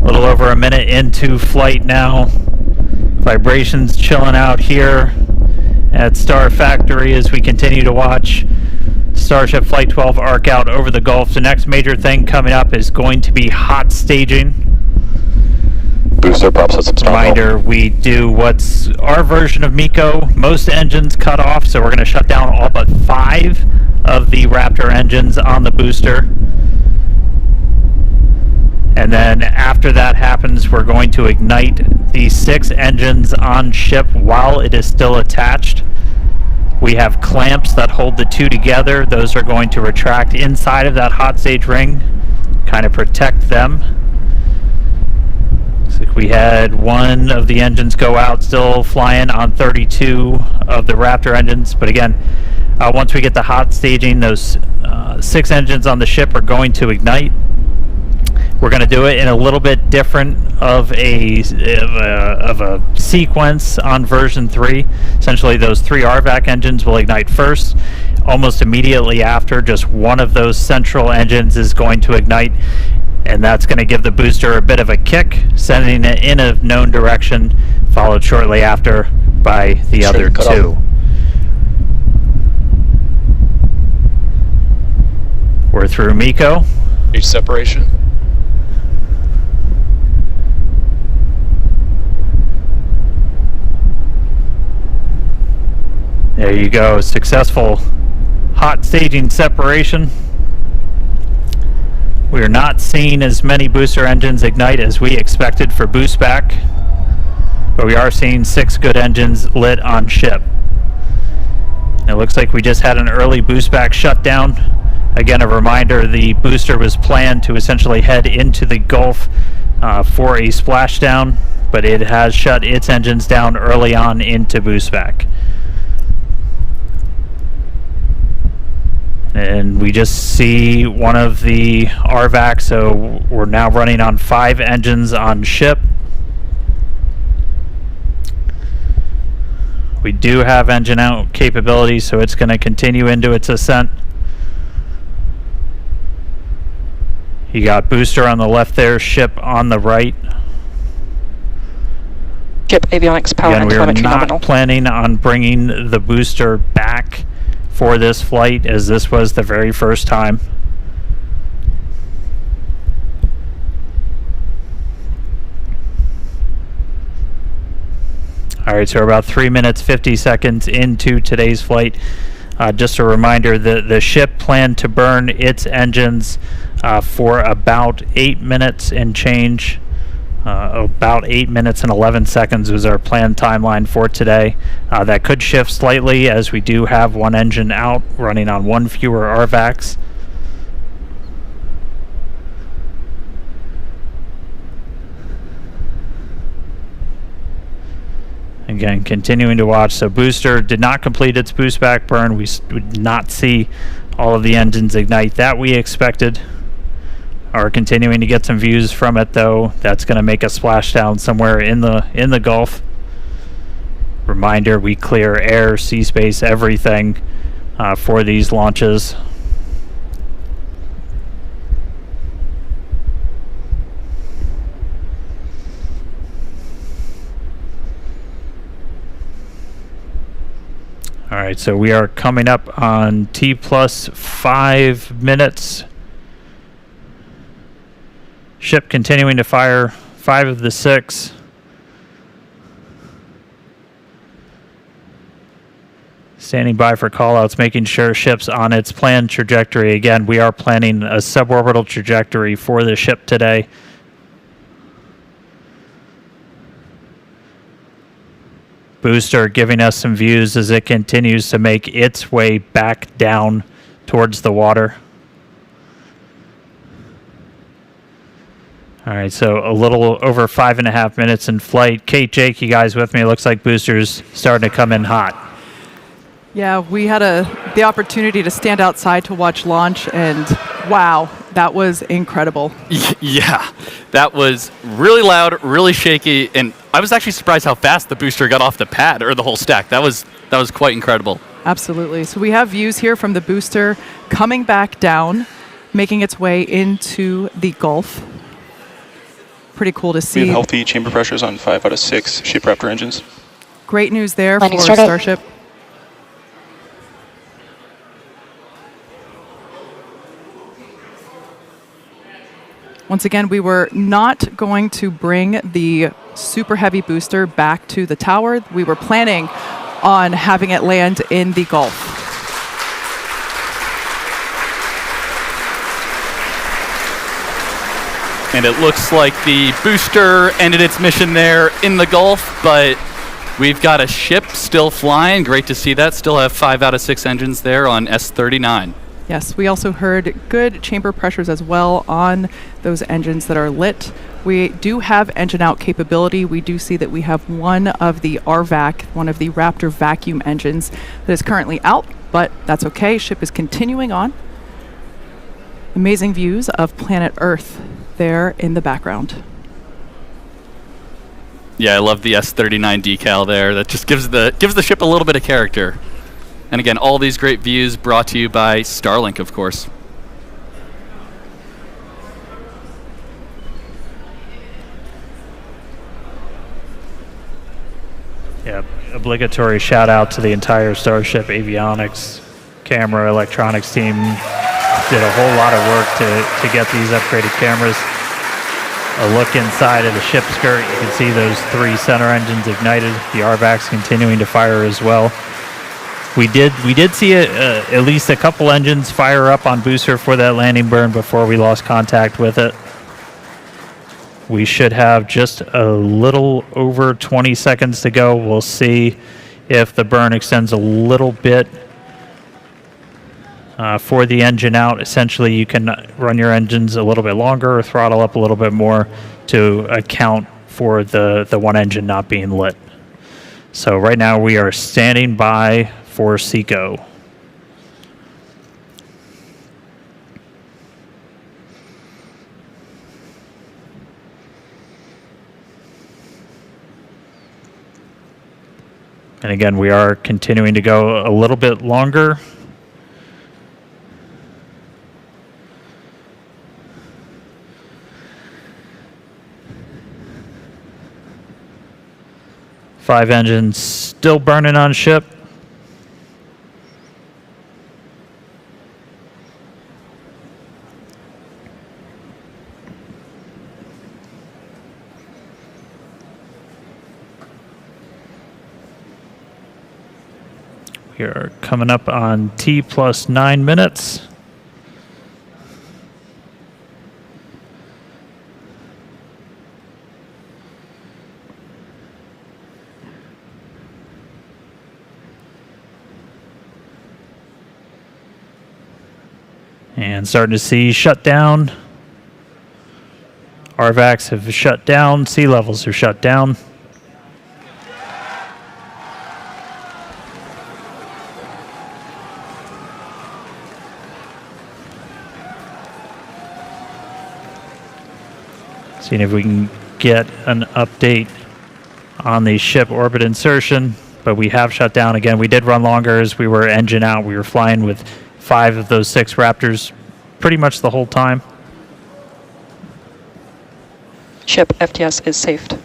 A little over a minute into flight now. Vibrations chilling out here at Star Factory as we continue to watch Starship Flight 12 arc out over the Gulf. The next major thing coming up is going to be hot staging. Booster prop systems Reminder, we do what's our version of MECO. Most engines cut off, so we're going to shut down all but 5 of the Raptor engines on the booster. And then after that happens, we're going to ignite the 6 engines on ship while it is still attached. We have clamps that hold the 2 together. Those are going to retract inside of that hot stage ring, kind of protect them. Like we had one of the engines go out, still flying on 32 of the Raptor engines. But again, once we get the hot staging, those 6 engines on the ship are going to ignite. We're going to do it in a little bit different of a sequence on version 3. Essentially, those 3 RVAC engines will ignite first. Almost immediately after, just one of those central engines is going to ignite, and that's going to give the booster a bit of a kick, sending it in a known direction, followed shortly after by the other 2. We're through MECO. Need separation. There you go, successful hot staging separation. We are not seeing as many booster engines ignite as we expected for boost back, but we are seeing 6 good engines lit on ship. It looks like we just had an early boost back shutdown. Again, a reminder, the booster was planned to essentially head into the Gulf for a splashdown, but it has shut its engines down early on into boost back. And we just see one of the RVAC, so we're now running on 5 engines on ship. We do have engine out capability, so it's going to continue into its ascent. You got booster on the left there, ship on the right. Ship avionics power and telemetry nominal. We are not planning on bringing the booster back for this flight, as this was the very first time. Alright, so we're about 3 minutes 50 seconds into today's flight. Just a reminder that the ship planned to burn its engines for about 8 minutes and change. About 8 minutes and 11 seconds was our planned timeline for today. That could shift slightly as we do have 1 engine out, running on 1 fewer RVACs. Again, continuing to watch. So booster did not complete its boost back burn. We did not see all of the engines ignite that we expected. Are continuing to get some views from it, though. That's going to make a splashdown somewhere in the Gulf. Reminder, we clear air, sea space, everything for these launches. All right, so we are coming up on T plus 5 minutes. Ship continuing to fire 5 of the 6. Standing by for callouts, making sure ship's on its planned trajectory. Again, we are planning a suborbital trajectory for the ship today. Booster giving us some views as it continues to make its way back down towards the water. All right, so a little over 5.5 minutes in flight. Kate, Jake, you guys with me? It looks like booster's starting to come in hot. Yeah, we had the opportunity to stand outside to watch launch, and wow, that was incredible. Yeah, that was really loud, really shaky, and I was actually surprised how fast the booster got off the pad, or the whole stack. That was quite incredible. Absolutely. So we have views here from the booster coming back down, making its way into the Gulf. Pretty cool to see. We have healthy chamber pressures on 5 out of 6 ship Raptor engines. Great news there Landing for startup. Starship. Once again, we were not going to bring the super heavy booster back to the tower. We were planning on having it land in the Gulf. And it looks like the booster ended its mission there in the Gulf, but we've got a ship still flying. Great to see that. Still have 5 out of 6 engines there on S-39. Yes, we also heard good chamber pressures as well on those engines that are lit. We do have engine out capability. We do see that we have one of the RVAC, one of the Raptor vacuum engines that is currently out, but that's okay. Ship is continuing on. Amazing views of planet Earth there in the background. Yeah, I love the S39 decal there. That just gives the ship a little bit of character. And again, all these great views brought to you by Starlink, of course. Yeah, obligatory shout out to the entire Starship avionics, camera, electronics team. Did a whole lot of work to get these upgraded cameras. A look inside of the ship skirt, you can see those 3 center engines ignited. The RVAC's continuing to fire as well. We did see at least a couple engines fire up on booster for that landing burn before we lost contact with it. We should have just a little over 20 seconds to go. We'll see if the burn extends a little bit for the engine out. Essentially, you can run your engines a little bit longer or throttle up a little bit more to account for the one engine not being lit. So right now we are standing by for SECO. And again, we are continuing to go a little bit longer. Five engines still burning on ship. We are coming up on T plus 9 minutes. And starting to see shutdown. RVACs have shut down. Sea levels are shut down. Seeing if we can get an update on the ship orbit insertion, but we have shut down again. We did run longer as we were engine out. We were flying with 5 of those 6 Raptors pretty much the whole time. Ship FTS is saved.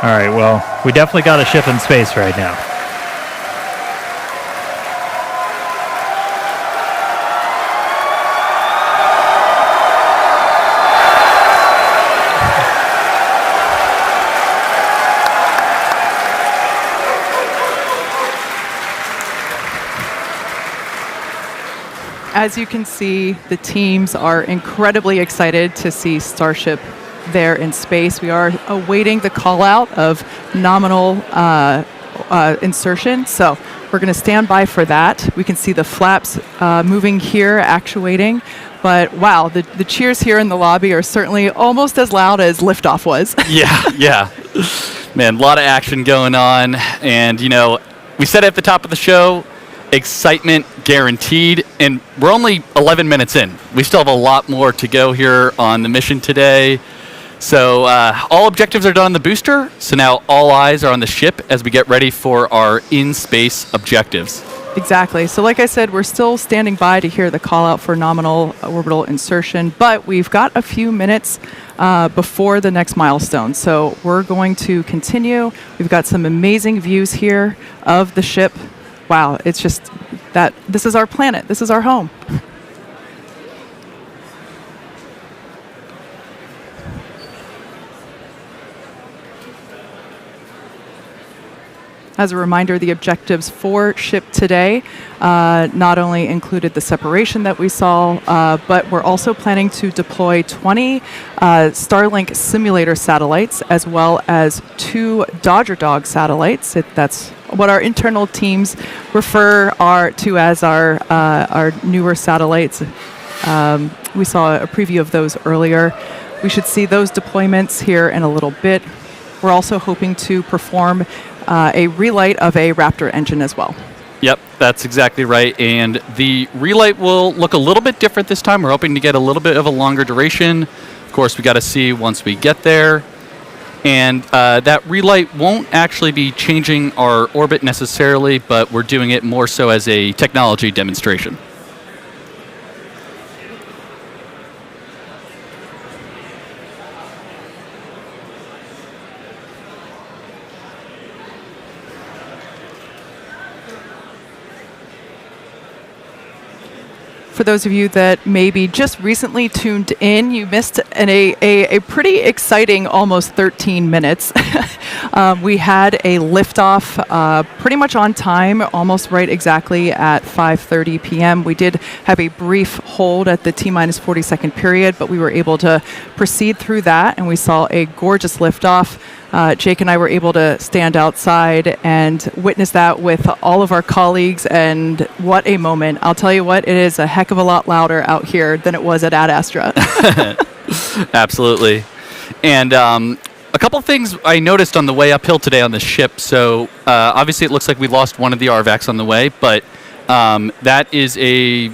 All right, well, we definitely got a ship in space right now. As you can see, the teams are incredibly excited to see Starship there in space. We are awaiting the call out of nominal insertion, so we're going to stand by for that. We can see the flaps moving here, actuating, but wow, the cheers here in the lobby are certainly almost as loud as liftoff was. Yeah. Man, a lot of action going on, and you know, we said at the top of the show, excitement guaranteed, and we're only 11 minutes in. We still have a lot more to go here on the mission today. So all objectives are done on the booster, so now all eyes are on the ship as we get ready for our in-space objectives. Exactly. So like I said, we're still standing by to hear the call out for nominal orbital insertion, but we've got a few minutes before the next milestone. So we're going to continue. We've got some amazing views here of the ship. Wow, it's just that this is our planet. This is our home. As a reminder, the objectives for ship today not only included the separation that we saw, but we're also planning to deploy 20 Starlink simulator satellites, as well as 2 Dodger Dog satellites. That's what our internal teams refer to as our newer satellites. We saw a preview of those earlier. We should see those deployments here in a little bit. We're also hoping to perform a relight of a Raptor engine as well. Yep, that's exactly right. And the relight will look a little bit different this time. We're hoping to get a little bit of a longer duration. Of course, we got to see once we get there. And that relight won't actually be changing our orbit necessarily, but we're doing it more so as a technology demonstration. For those of you that maybe just recently tuned in, you missed a pretty exciting almost 13 minutes. We had a liftoff pretty much on time, almost right exactly at 5:30 p.m. We did have a brief hold at the T-minus 40-second period, but we were able to proceed through that, and we saw a gorgeous liftoff. Jake and I were able to stand outside and witness that with all of our colleagues, and what a moment. I'll tell you what, it is a heck of a lot louder out here than it was at Ad Astra. Absolutely. And a couple of things I noticed on the way uphill today on the ship. So obviously it looks like we lost one of the RVACs on the way, but that is a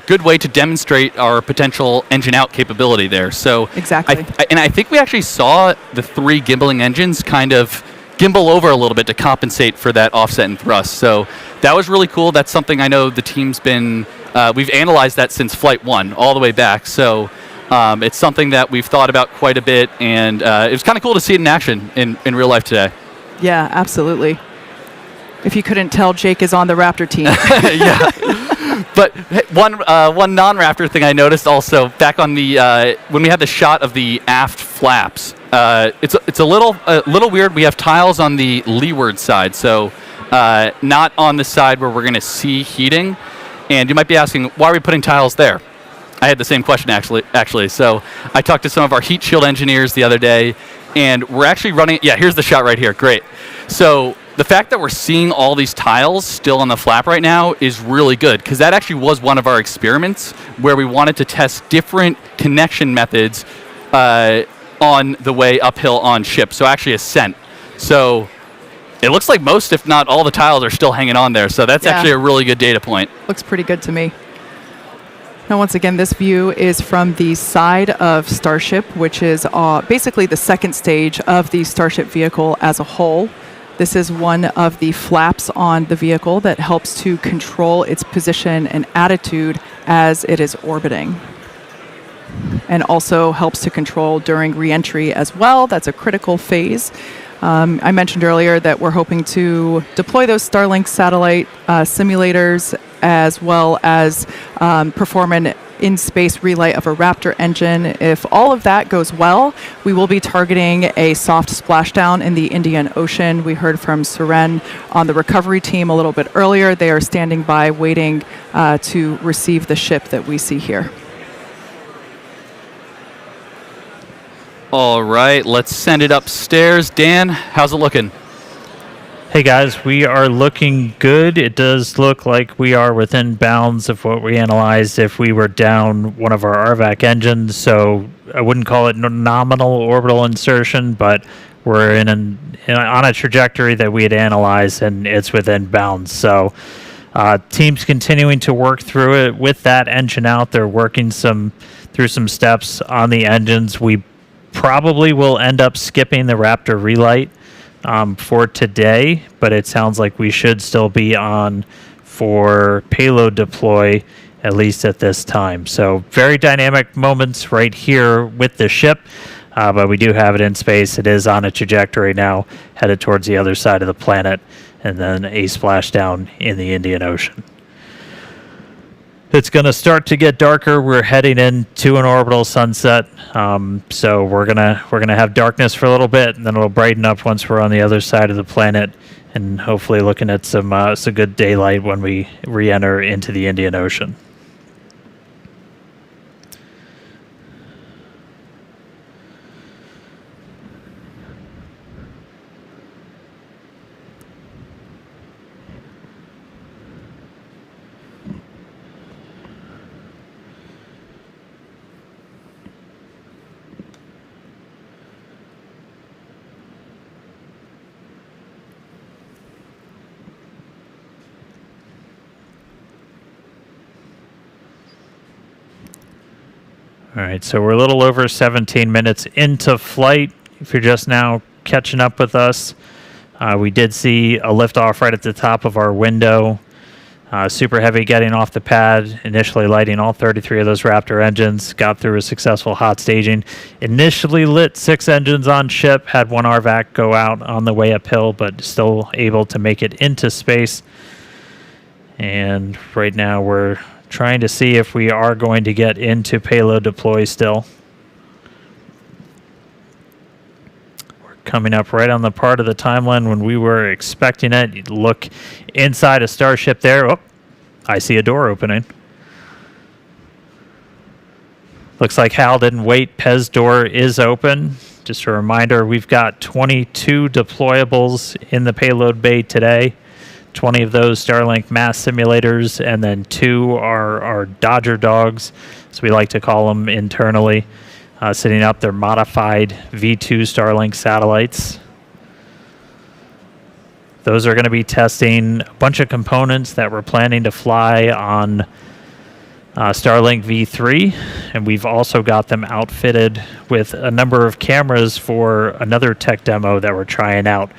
good way to demonstrate our potential engine out capability there. So exactly. I think we actually saw the 3 gimbaling engines kind of gimbal over a little bit to compensate for that offset and thrust. So that was really cool. That's something I know the team's been, we've analyzed that since Flight 1 all the way back. So it's something that we've thought about quite a bit, and it was kind of cool to see it in action in real life today. Yeah, absolutely. If you couldn't tell, Jake is on the Raptor team. Yeah. But one non-Raptor thing I noticed also back on the when we had the shot of the aft flaps, it's a little weird. We have tiles on the leeward side, so not on the side where we're going to see heating. And you might be asking, why are we putting tiles there? I had the same question actually. So I talked to some of our heat shield engineers the other day, and we're actually running. Yeah, here's the shot right here. Great. So the fact that we're seeing all these tiles still on the flap right now is really good, because that actually was one of our experiments where we wanted to test different connection methods on the way uphill on ship. So actually Ascent. So it looks like most, if not all, the tiles are still hanging on there. So that's actually a really good data point. Looks pretty good to me. Now, once again, this view is from the side of Starship, which is basically the second stage of the Starship vehicle as a whole. This is one of the flaps on the vehicle that helps to control its position and attitude as it is orbiting, and also helps to control during re-entry as well. That's a critical phase. I mentioned earlier that we're hoping to deploy those Starlink satellite simulators, as well as perform an in-space relight of a Raptor engine. If all of that goes well, we will be targeting a soft splashdown in the Indian Ocean. We heard from Suren on the recovery team a little bit earlier. They are standing by waiting to receive the ship that we see here. All right, let's send it upstairs. Dan, how's it looking? Hey guys, we are looking good. It does look like we are within bounds of what we analyzed if we were down one of our RVAC engines, so I wouldn't call it nominal orbital insertion, but we're on a trajectory that we had analyzed, and it's within bounds. So team's continuing to work through it with that engine out. They're working through some steps on the engines. We probably will end up skipping the Raptor relight for today, but it sounds like we should still be on for payload deploy, at least at this time. So very dynamic moments right here with the ship, but we do have it in space. It is on a trajectory now, headed towards the other side of the planet, and then a splashdown in the Indian Ocean. It's going to start to get darker. We're heading into an orbital sunset, so we're gonna have darkness for a little bit, and then it'll brighten up once we're on the other side of the planet, and hopefully looking at some good daylight when we re-enter into the Indian Ocean. All right, so we're a little over 17 minutes into flight. If you're just now catching up with us, we did see a liftoff right at the top of our window. Super Heavy getting off the pad, initially lighting all 33 of those Raptor engines, got through a successful hot staging. Initially lit 6 engines on ship, had 1 RVAC go out on the way uphill, but still able to make it into space. And right now we're trying to see if we are going to get into payload deploy still. We're coming up right on the part of the timeline when we were expecting it. You look inside a Starship there. Oh, I see a door opening. Looks like Hal didn't wait. Pez door is open. Just a reminder, we've got 22 deployables in the payload bay today. 20 of those Starlink mass simulators, and then 2 are Dodger dogs, as we like to call them internally, sitting up their modified V2 Starlink satellites. Those are going to be testing a bunch of components that we're planning to fly on Starlink V3, and we've also got them outfitted with a number of cameras for another tech demo that we're trying out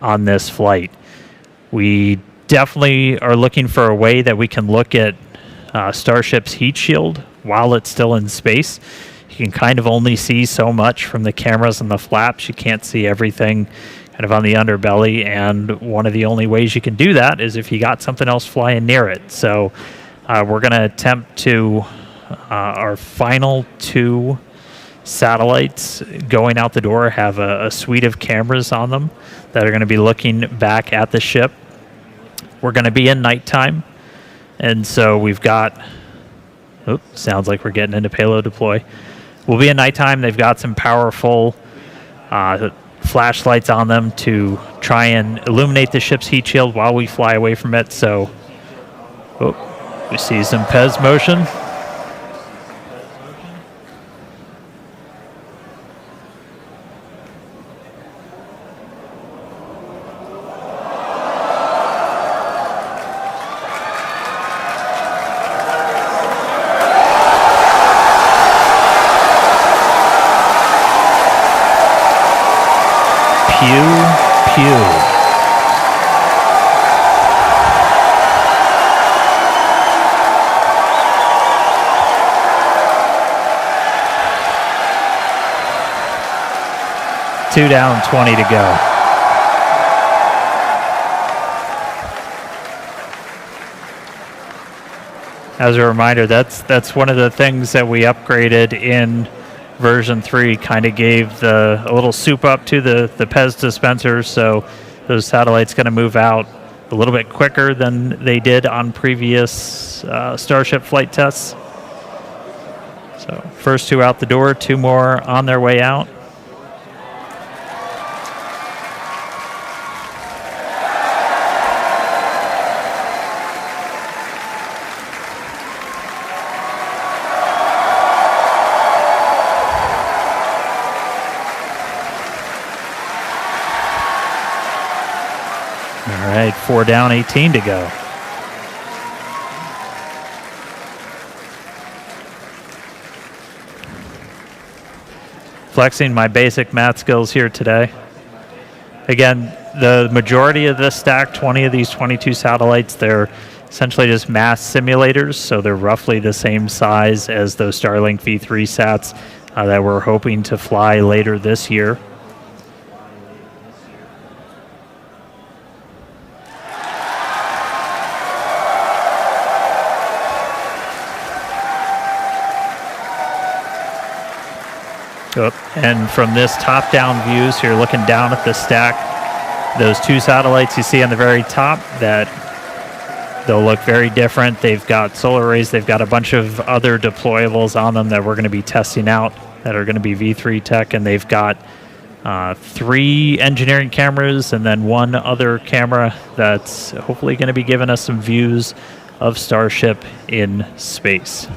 on this flight. We definitely are looking for a way that we can look at Starship's heat shield while it's still in space. You can kind of only see so much from the cameras and the flaps. You can't see everything kind of on the underbelly, and one of the only ways you can do that is if you got something else flying near it. So we're going to attempt to our final 2 satellites going out the door have a suite of cameras on them that are going to be looking back at the ship. We're going to be in nighttime, and so we've got, sounds like we're getting into payload deploy. We'll be in nighttime. They've got some powerful flashlights on them to try and illuminate the ship's heat shield while we fly away from it. So, we see some Pez motion. Two down, 20 to go. As a reminder, that's one of the things that we upgraded in version 3, kind of gave a little soup up to the Pez dispensers, so those satellites going to move out a little bit quicker than they did on previous Starship flight tests. So first 2 out the door, 2 more on their way out. All right, 4 down, 18 to go. Flexing my basic math skills here today. Again, the majority of this stack, 20 of these 22 satellites, they're essentially just mass simulators, so they're roughly the same size as those Starlink V3 sats that we're hoping to fly later this year. And from this top-down view, so you're looking down at the stack, those 2 satellites you see on the very top, that they'll look very different. They've got solar arrays. They've got a bunch of other deployables on them that we're going to be testing out that are going to be V3 tech, and they've got 3 engineering cameras and then 1 other camera that's hopefully going to be giving us some views of Starship in space.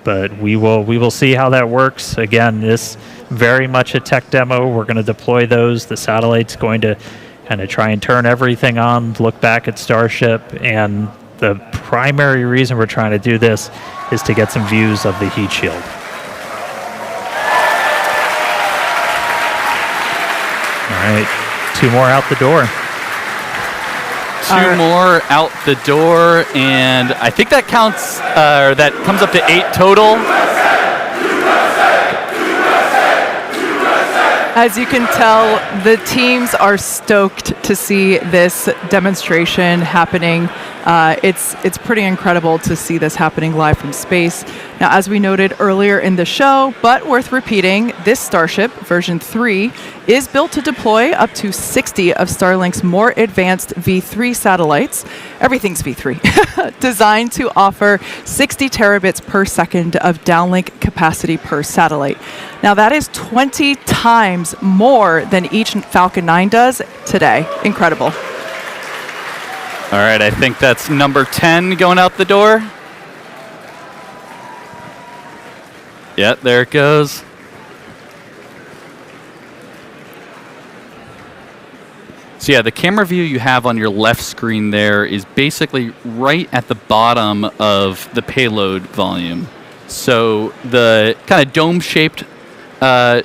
But we will see how that works. Again, this very much a tech demo. We're going to deploy those. The satellite's going to kind of try and turn everything on, look back at Starship, and the primary reason we're trying to do this is to get some views of the heat shield. All right, 2 more out the door. 2 more out the door, and I think that counts, or that comes up to 8 total. As you can tell, the teams are stoked to see this demonstration happening. It's pretty incredible to see this happening live from space. Now, as we noted earlier in the show, but worth repeating, this Starship, version 3, is built to deploy up to 60 of Starlink's more advanced V3 satellites. Everything's V3. Designed to offer 60 terabits per second of downlink capacity per satellite. Now, that is 20 times more than each Falcon 9 does today. Incredible. All right, I think that's number 10 going out the door. Yeah, there it goes. So yeah, the camera view you have on your left screen there is basically right at the bottom of the payload volume. So the kind of dome-shaped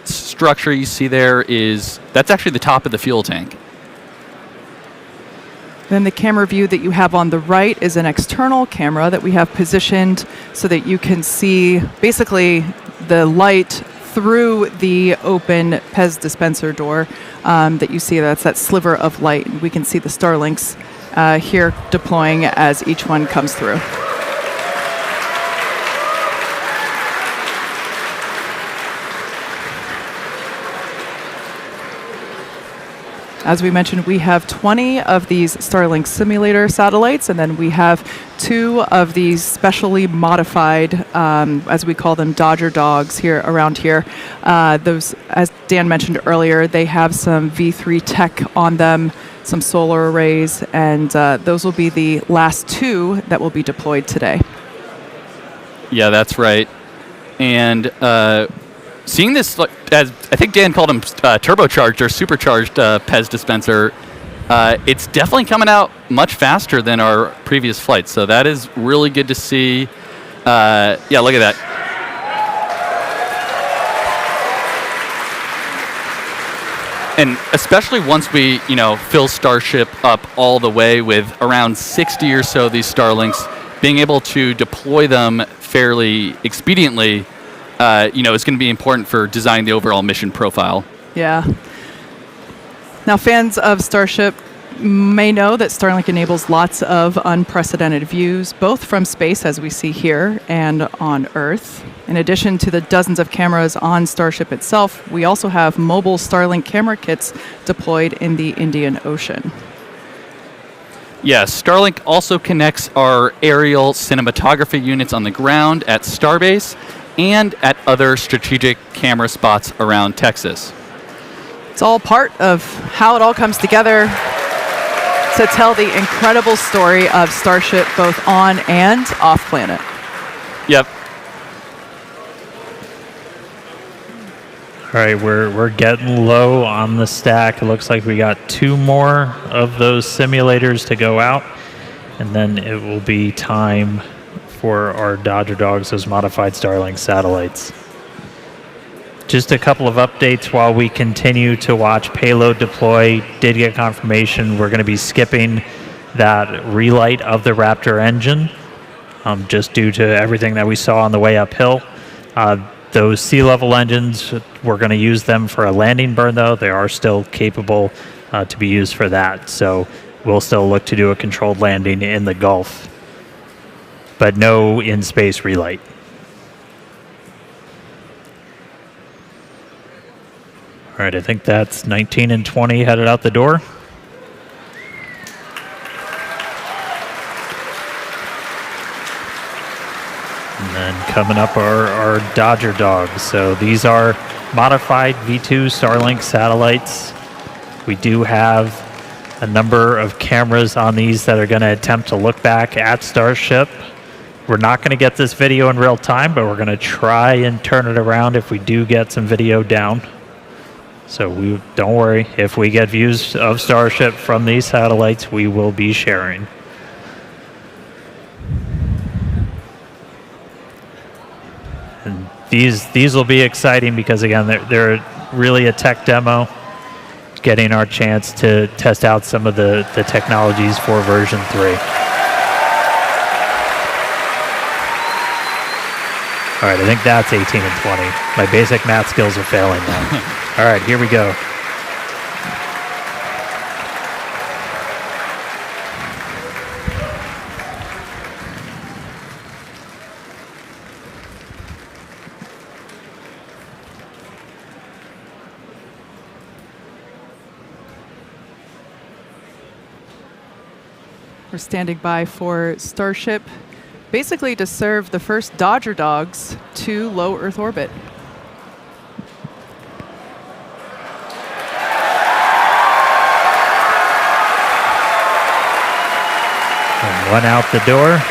structure you see there that's actually the top of the fuel tank. Then the camera view that you have on the right is an external camera that we have positioned so that you can see basically the light through the open PEZ dispenser door that you see. That's that sliver of light. We can see the Starlinks here deploying as each one comes through. As we mentioned, we have 20 of these Starlink simulator satellites, and then we have 2 of these specially modified, as we call them, Dodger dogs around here. Those, as Dan mentioned earlier, they have some V3 tech on them, some solar arrays, and those will be the last 2 that will be deployed today. Yeah, that's right. And seeing this, as I think Dan called them turbocharged or supercharged PEZ dispenser, it's definitely coming out much faster than our previous flights. So that is really good to see. Yeah, look at that. And especially once we, fill Starship up all the way with around 60 or so of these Starlinks, being able to deploy them fairly expediently is going to be important for designing the overall mission profile. Yeah. Now, fans of Starship may know that Starlink enables lots of unprecedented views, both from space, as we see here, and on Earth. In addition to the dozens of cameras on Starship itself, we also have mobile Starlink camera kits deployed in the Indian Ocean. Yes, Starlink also connects our aerial cinematography units on the ground at Starbase and at other strategic camera spots around Texas. It's all part of how it all comes together to tell the incredible story of Starship both on and off planet. Yep. All right, we're getting low on the stack. It looks like we got 2 more of those simulators to go out, and then it will be time for our Dodger Dogs, those modified Starlink satellites. Just a couple of updates while we continue to watch Payload deploy. Did get confirmation we're going to be skipping that relight of the Raptor engine, just due to everything that we saw on the way uphill. Those sea level engines, we're going to use them for a landing burn, though. They are still capable to be used for that. So we'll still look to do a controlled landing in the Gulf, but no in-space relight. All right, I think that's 19 and 20 headed out the door. And then coming up are our Dodger Dogs. So these are modified V2 Starlink satellites. We do have a number of cameras on these that are going to attempt to look back at Starship. We're not going to get this video in real time, but we're going to try and turn it around if we do get some video down. So don't worry, if we get views of Starship from these satellites, we will be sharing. these will be exciting because again they're really a tech demo, getting our chance to test out some of the technologies for version 3. All right, I think that's 18 and 20. My basic math skills are failing now. All right, here we go. We're standing by for Starship, basically to serve the first Dodger dogs to low Earth orbit. And one out the door.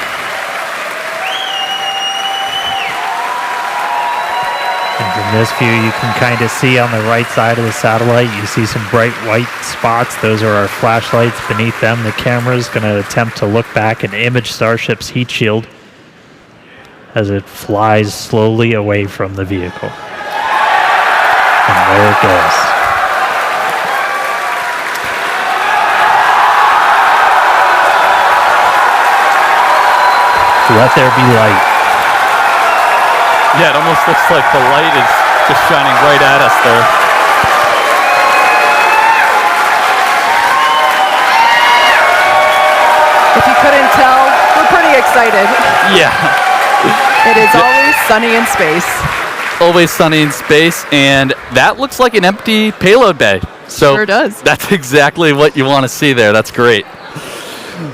And from this view, you can kind of see on the right side of the satellite, you see some bright white spots. Those are our flashlights. Beneath them, the camera is going to attempt to look back and image Starship's heat shield as it flies slowly away from the vehicle. And there it goes. Let there be light. Yeah, it almost looks like the light is just shining right at us there. If you couldn't tell, we're pretty excited. Yeah. It is always sunny in space. Always sunny in space, and that looks like an empty payload bay. So sure does. That's exactly what you want to see there. That's great.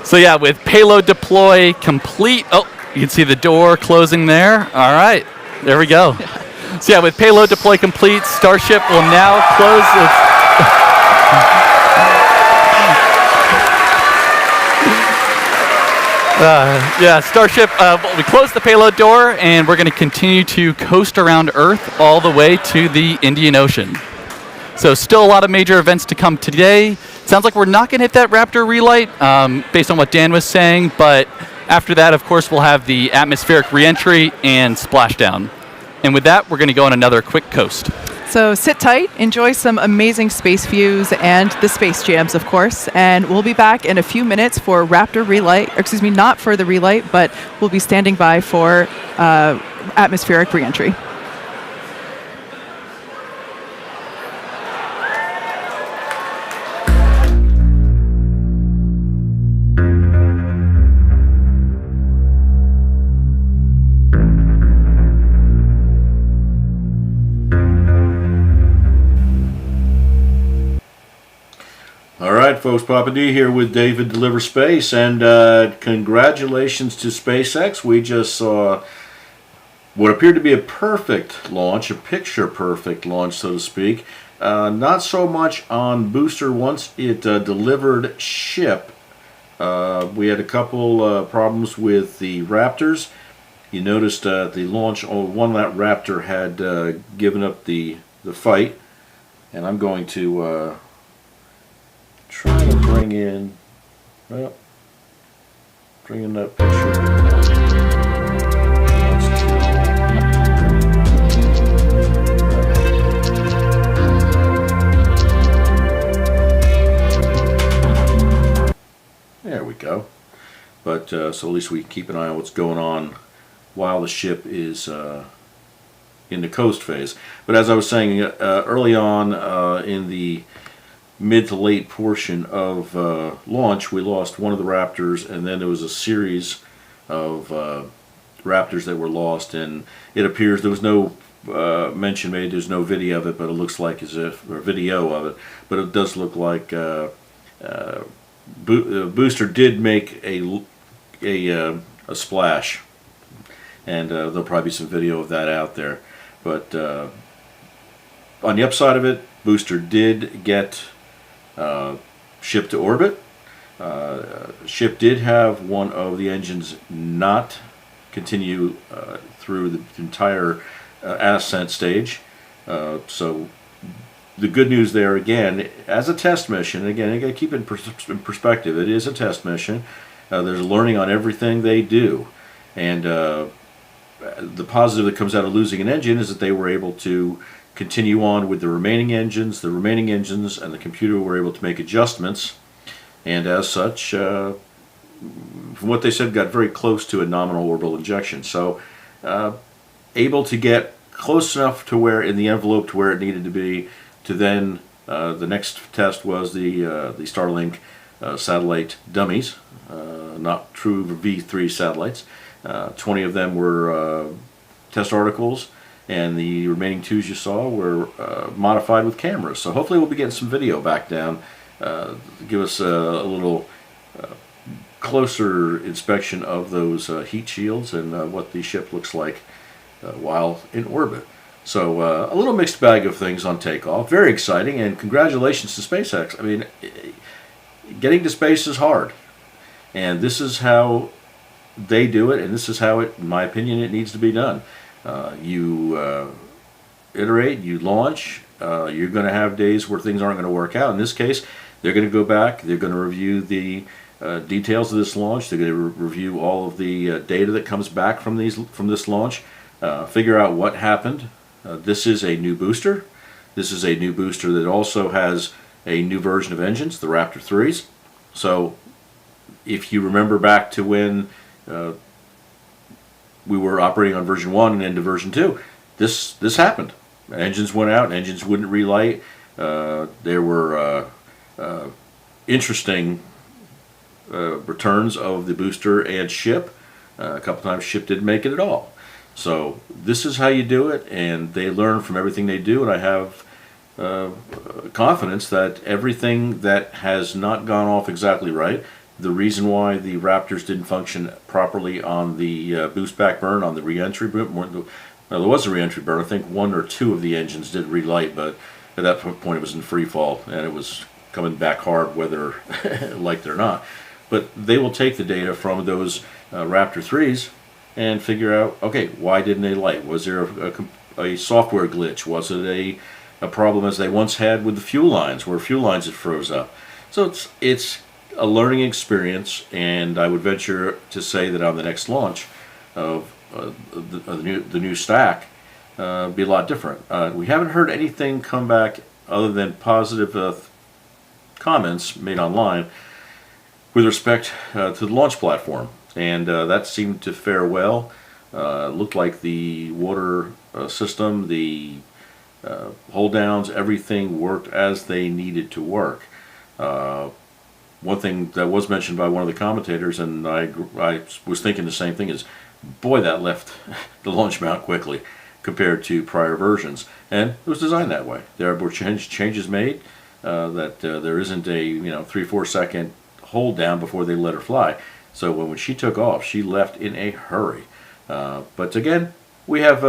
So yeah, with payload deploy complete. Oh, you can see the door closing there. All right, there we go. So yeah, with payload deploy complete, Starship will now close its... yeah, Starship, we closed the payload door, and we're going to continue to coast around Earth all the way to the Indian Ocean. So still a lot of major events to come today. Sounds like we're not going to hit that Raptor relight, based on what Dan was saying, but after that, of course, we'll have the atmospheric reentry and splashdown. And with that, we're going to go on another quick coast. So sit tight, enjoy some amazing space views and the space jams, of course. And we'll be back in a few minutes for Raptor relight, or excuse me, not for the relight, but we'll be standing by for atmospheric reentry. All right, folks, Papa D here with David Deliver Space, and congratulations to SpaceX. We just saw what appeared to be a perfect launch, a picture-perfect launch, so to speak. Not so much on booster once it delivered ship. We had a couple problems with the Raptors. You noticed the launch, one that Raptor had given up the fight, and I'm going to... try to bring in that picture. There we go. But so at least we keep an eye on what's going on while the ship is in the coast phase. But as I was saying early on in the mid to late portion of launch, we lost one of the Raptors, and then there was a series of Raptors that were lost, and it appears there was no mention made, there's no video of it, but it looks like as if, or video of it, but it does look like Booster did make a splash, and there'll probably be some video of that out there. But on the upside of it, Booster did get ship to orbit. Ship did have one of the engines not continue through the entire ascent stage. So the good news there, again, as a test mission, again, you got to keep it in perspective. It is a test mission. There's learning on everything they do, and the positive that comes out of losing an engine is that they were able to continue on with the remaining engines. The remaining engines and the computer were able to make adjustments, and as such, from what they said, got very close to a nominal orbital injection. So able to get close enough to where, in the envelope, to where it needed to be, to then the next test was the Starlink satellite dummies, not true V3 satellites. 20 of them were test articles, and the remaining 2s you saw were modified with cameras. So hopefully we'll be getting some video back down, give us a little closer inspection of those heat shields and what the ship looks like while in orbit. So a little mixed bag of things on takeoff. Very exciting, and congratulations to SpaceX. I mean, getting to space is hard, and this is how they do it, and this is how it, in my opinion, it needs to be done. You iterate, you launch. You're going to have days where things aren't going to work out. In this case, they're going to go back. They're going to review the details of this launch. They're going to review all of the data that comes back from this launch. Figure out what happened. This is a new booster. This is a new booster that also has a new version of engines, the Raptor 3s. So if you remember back to when we were operating on version 1 and into version 2, this happened. Engines went out, engines wouldn't relight. There were interesting returns of the booster and ship. A couple times ship didn't make it at all. So this is how you do it, and they learn from everything they do, and I have confidence that everything that has not gone off exactly right, the reason why the Raptors didn't function properly on the boost back burn, on the re-entry burn, there was a re-entry burn. I think 1 or 2 of the engines did relight, but at that point it was in free fall, and it was coming back hard whether liked it or not. But they will take the data from those Raptor 3s and figure out, okay, why didn't they light? Was there a software glitch? Was it a problem as they once had with the fuel lines, where fuel lines had froze up? So it's a learning experience, and I would venture to say that on the next launch of the new stack, be a lot different. We haven't heard anything come back other than positive comments made online with respect to the launch platform. And that seemed to fare well. Looked like the water system, the hold downs, everything worked as they needed to work. One thing that was mentioned by one of the commentators, and I was thinking the same thing, is, boy, that left the launch mount quickly compared to prior versions. And it was designed that way. There were changes made that there isn't a 3-4 second hold down before they let her fly. So when she took off, she left in a hurry. But again, we have,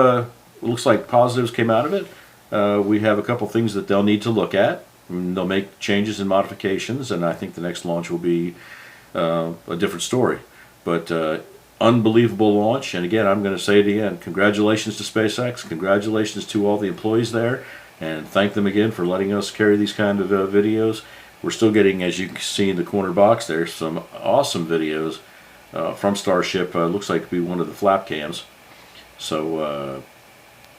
looks like positives came out of it. We have a couple things that they'll need to look at. They'll make changes and modifications, and I think the next launch will be a different story. But unbelievable launch, and again, I'm going to say it again, congratulations to SpaceX, congratulations to all the employees there, and thank them again for letting us carry these kind of videos. We're still getting, as you can see in the corner box there, some awesome videos from Starship. Looks like to be one of the flap cams. So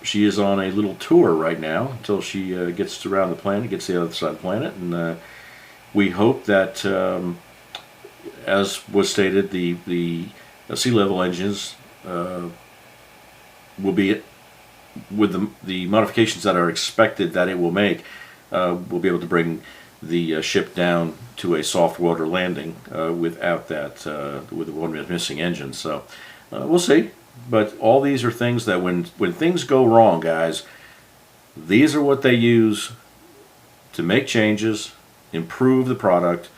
she is on a little tour right now until she gets around the planet, gets to the other side of the planet, and we hope that, as was stated, the sea level engines will be, with the modifications that are expected that it will make, we'll be able to bring the ship down to a soft water landing without that, with the one missing engine. So we'll see. But all these are things that when things go wrong, guys, these are what they use to make changes, improve the product,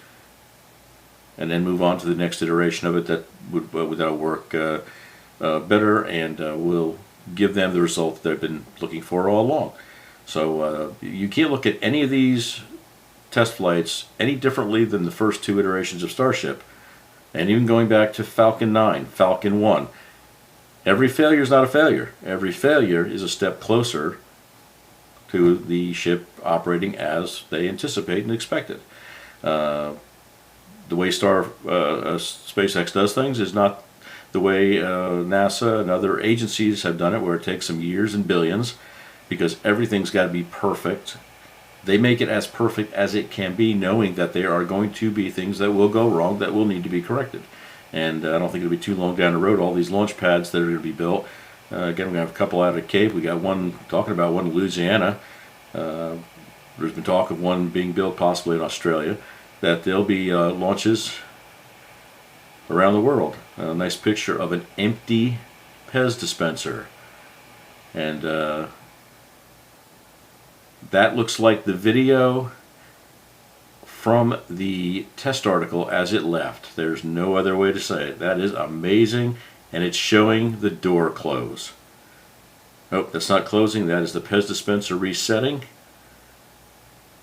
and then move on to the next iteration of it that would work better and will give them the result they've been looking for all along. So you can't look at any of these test flights any differently than the first 2 iterations of Starship, and even going back to Falcon 9, Falcon 1. Every failure is not a failure. Every failure is a step closer to the ship operating as they anticipate and expected. The way SpaceX does things is not the way NASA and other agencies have done it, where it takes them years and billions, because everything's got to be perfect. They make it as perfect as it can be, knowing that there are going to be things that will go wrong that will need to be corrected. And I don't think it'll be too long down the road, all these launch pads that are going to be built. Again, we're going to have a couple out of Cape. We got one, talking about one in Louisiana. There's been talk of one being built possibly in Australia, that there'll be launches around the world. A nice picture of an empty Pez dispenser. And that looks like the video from the test article as it left. There's no other way to say it. That is amazing, and it's showing the door close. Oh, that's not closing. That is the Pez dispenser resetting.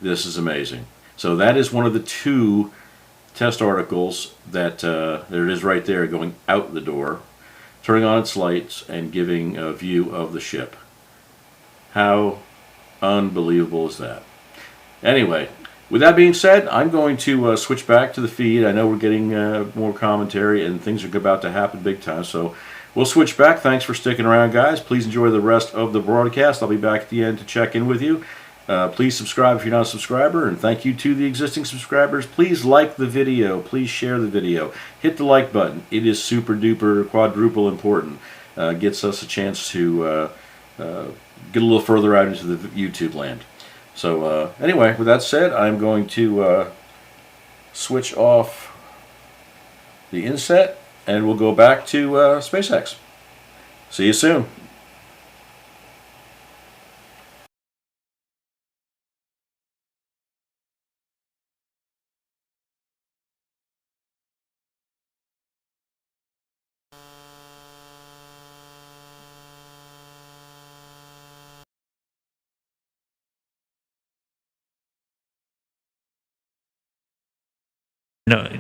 This is amazing. So that is one of the 2 test articles that, there it is right there, going out the door, turning on its lights, and giving a view of the ship. How unbelievable is that? Anyway, with that being said, I'm going to switch back to the feed. I know we're getting more commentary, and things are about to happen big time, so we'll switch back. Thanks for sticking around, guys. Please enjoy the rest of the broadcast. I'll be back at the end to check in with you. Please subscribe if you're not a subscriber, and thank you to the existing subscribers. Please like the video. Please share the video. Hit the like button. It is super duper quadruple important. Gets us a chance to get a little further out into the YouTube land. So anyway, with that said, I'm going to switch off the inset, and we'll go back to SpaceX. See you soon.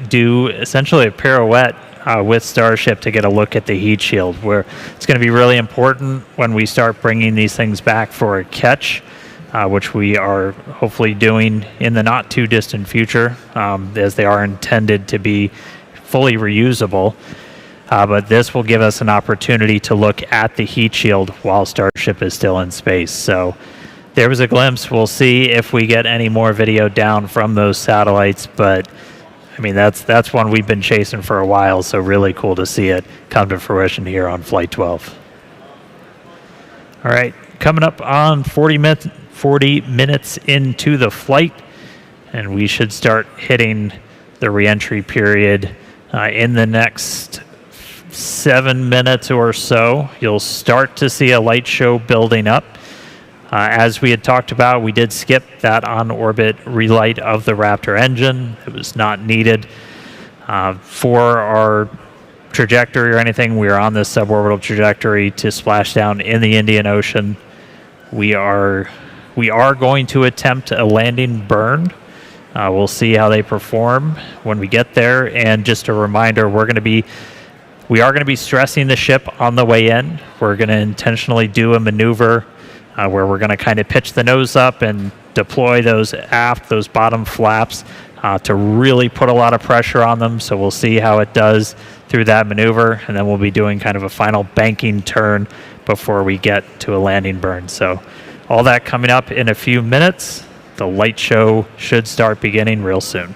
Do essentially a pirouette with Starship to get a look at the heat shield, where it's going to be really important when we start bringing these things back for a catch, which we are hopefully doing in the not too distant future, as they are intended to be fully reusable. But this will give us an opportunity to look at the heat shield while Starship is still in space. So there was a glimpse. We'll see if we get any more video down from those satellites, but I mean, that's one we've been chasing for a while, so really cool to see it come to fruition here on Flight 12. All right, coming up on 40 minutes into the flight, and we should start hitting the reentry period in the next 7 minutes or so. You'll start to see a light show building up. As we had talked about, we did skip that on-orbit relight of the Raptor engine. It was not needed for our trajectory or anything. We are on this suborbital trajectory to splash down in the Indian Ocean. We are going to attempt a landing burn. We'll see how they perform when we get there. And just a reminder, we are going to be stressing the ship on the way in. We're going to intentionally do a maneuver where we're going to kind of pitch the nose up and deploy those bottom flaps to really put a lot of pressure on them. So we'll see how it does through that maneuver, and then we'll be doing kind of a final banking turn before we get to a landing burn. So all that coming up in a few minutes. The light show should start beginning real soon.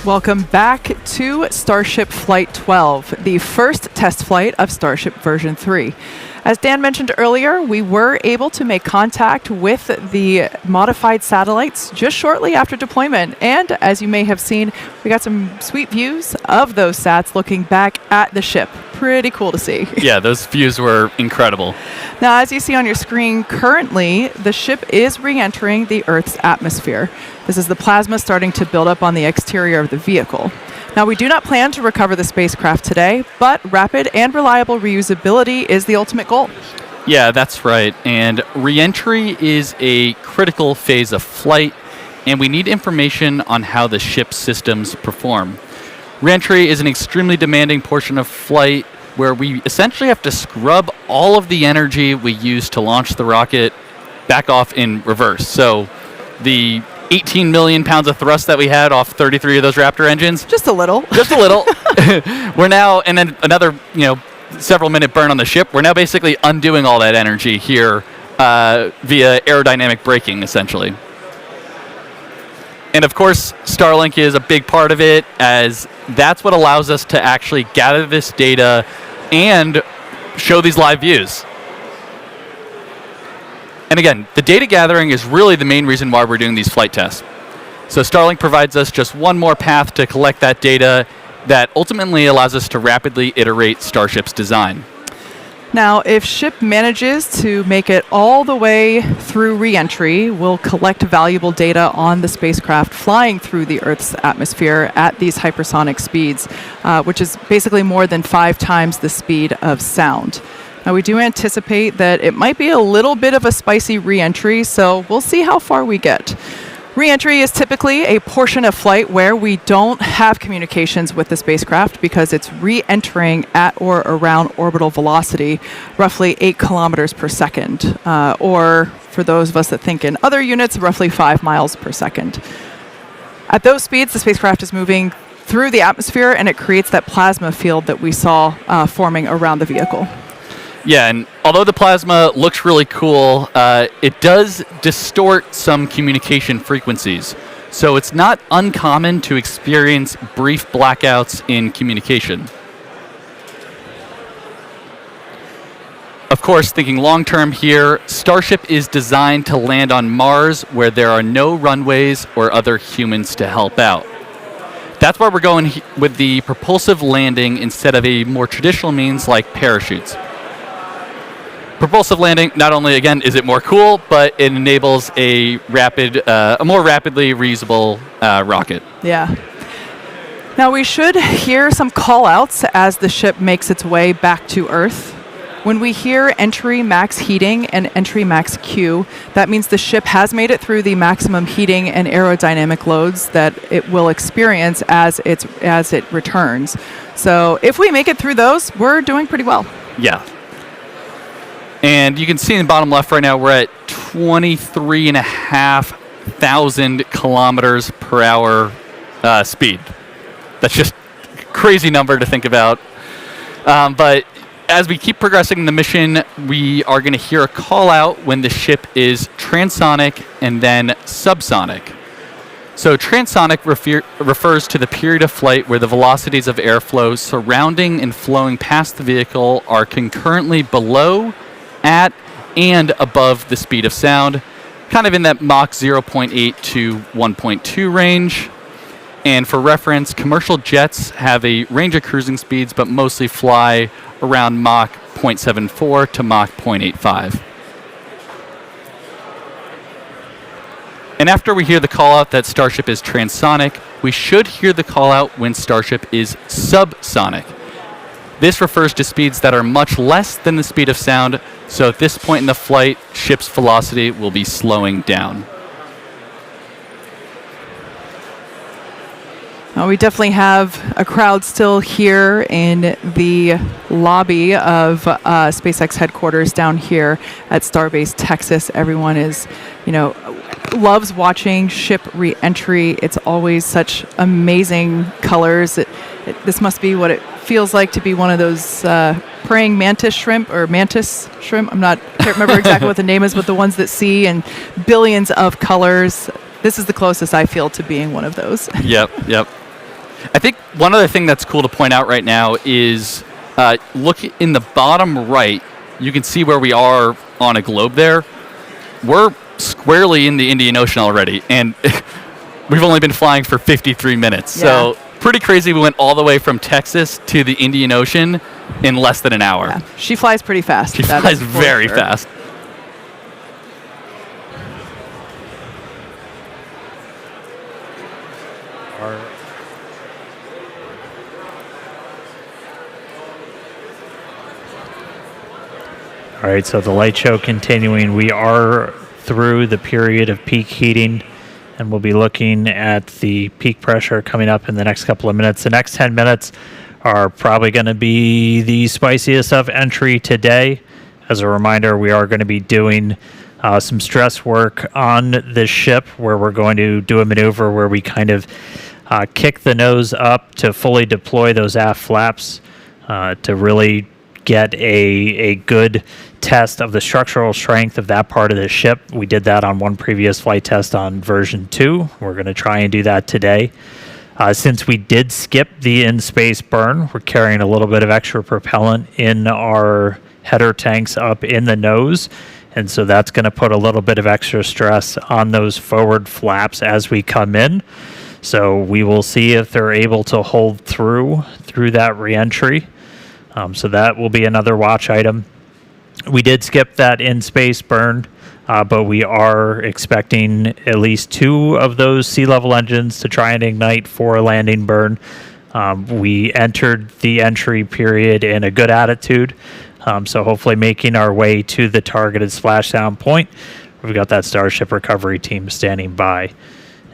Welcome back to Starship Flight 12, the first test flight of Starship version 3. As Dan mentioned earlier, we were able to make contact with the modified satellites just shortly after deployment. And as you may have seen, we got some sweet views of those sats looking back at the ship. Pretty cool to see. Yeah, those views were incredible. Now, as you see on your screen, currently the ship is re-entering the Earth's atmosphere. This is the plasma starting to build up on the exterior of the vehicle. Now, we do not plan to recover the spacecraft today, but rapid and reliable reusability is the ultimate goal. Yeah, that's right. And re-entry is a critical phase of flight, and we need information on how the ship's systems perform. Re-entry is an extremely demanding portion of flight where we essentially have to scrub all of the energy we used to launch the rocket back off in reverse. So the 18 million pounds of thrust that we had off 33 of those Raptor engines. Just a little. Just a little. We're now, and then another, several minute burn on the ship. We're now basically undoing all that energy here via aerodynamic braking, essentially. And of course, Starlink is a big part of it, as that's what allows us to actually gather this data and show these live views. And again, the data gathering is really the main reason why we're doing these flight tests. So Starlink provides us just one more path to collect that data that ultimately allows us to rapidly iterate Starship's design. Now, if ship manages to make it all the way through re-entry, we'll collect valuable data on the spacecraft flying through the Earth's atmosphere at these hypersonic speeds, which is basically more than 5 times the speed of sound. Now, we do anticipate that it might be a little bit of a spicy re-entry, so we'll see how far we get. Re-entry is typically a portion of flight where we don't have communications with the spacecraft because it's re-entering at or around orbital velocity, roughly 8 kilometers per second, or for those of us that think in other units, roughly 5 miles per second. At those speeds, the spacecraft is moving through the atmosphere, and it creates that plasma field that we saw forming around the vehicle. Yeah, and although the plasma looks really cool, it does distort some communication frequencies. So it's not uncommon to experience brief blackouts in communication. Of course, thinking long-term here, Starship is designed to land on Mars where there are no runways or other humans to help out. That's why we're going with the propulsive landing instead of a more traditional means like parachutes. Propulsive landing, not only, again, is it more cool, but it enables a more rapidly reusable rocket. Yeah. Now, we should hear some call-outs as the ship makes its way back to Earth. When we hear entry max heating and entry max Q, that means the ship has made it through the maximum heating and aerodynamic loads that it will experience as it returns. So if we make it through those, we're doing pretty well. Yeah. And you can see in the bottom left right now, we're at 23,500 kilometers per hour speed. That's just a crazy number to think about. But as we keep progressing in the mission, we are going to hear a call out when the ship is transonic and then subsonic. So transonic refers to the period of flight where the velocities of airflow surrounding and flowing past the vehicle are concurrently below, at, and above the speed of sound, kind of in that Mach 0.8 to 1.2 range. And for reference, commercial jets have a range of cruising speeds, but mostly fly around Mach 0.74 to Mach 0.85. And after we hear the call out that Starship is transonic, we should hear the call out when Starship is subsonic. This refers to speeds that are much less than the speed of sound, so at this point in the flight, ship's velocity will be slowing down. We definitely have a crowd still here in the lobby of SpaceX headquarters down here at Starbase, Texas. Everyone is, loves watching ship re-entry. It's always such amazing colors. This must be what it feels like to be one of those praying mantis shrimp or mantis shrimp. Can't remember exactly what the name is, but the ones that see in billions of colors. This is the closest I feel to being one of those. Yep. I think one other thing that's cool to point out right now is look in the bottom right. You can see where we are on a globe there. We're squarely in the Indian Ocean already, and we've only been flying for 53 minutes. Yeah. So pretty crazy. We went all the way from Texas to the Indian Ocean in less than an hour. Yeah. She flies pretty fast. She flies very fast. All right, so the light show continuing. We are through the period of peak heating, and we'll be looking at the peak pressure coming up in the next couple of minutes. The next 10 minutes are probably going to be the spiciest of entry today. As a reminder, we are going to be doing some stress work on this ship, where we're going to do a maneuver where we kind of kick the nose up to fully deploy those aft flaps to really get a good test of the structural strength of that part of the ship. We did that on one previous flight test on version 2. We're going to try and do that today. Since we did skip the in-space burn, we're carrying a little bit of extra propellant in our header tanks up in the nose, and so that's going to put a little bit of extra stress on those forward flaps as we come in. So we will see if they're able to hold through that reentry. So that will be another watch item. We did skip that in-space burn, but we are expecting at least 2 of those sea level engines to try and ignite for a landing burn. We entered the entry period in a good attitude, so hopefully making our way to the targeted splashdown point. We've got that Starship recovery team standing by,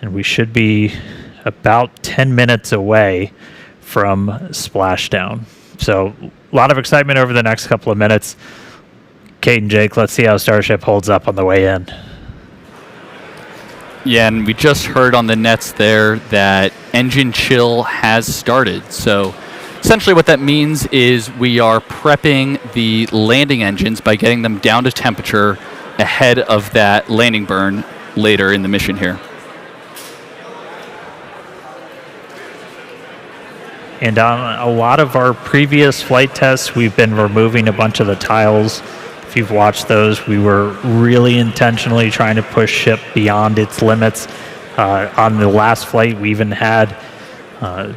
and we should be about 10 minutes away from splashdown. So a lot of excitement over the next couple of minutes. Kate and Jake, let's see how Starship holds up on the way in. Yeah, and we just heard on the nets there that engine chill has started. So essentially what that means is we are prepping the landing engines by getting them down to temperature ahead of that landing burn later in the mission here. And on a lot of our previous flight tests, we've been removing a bunch of the tiles. If you've watched those, we were really intentionally trying to push ship beyond its limits. On the last flight, we even had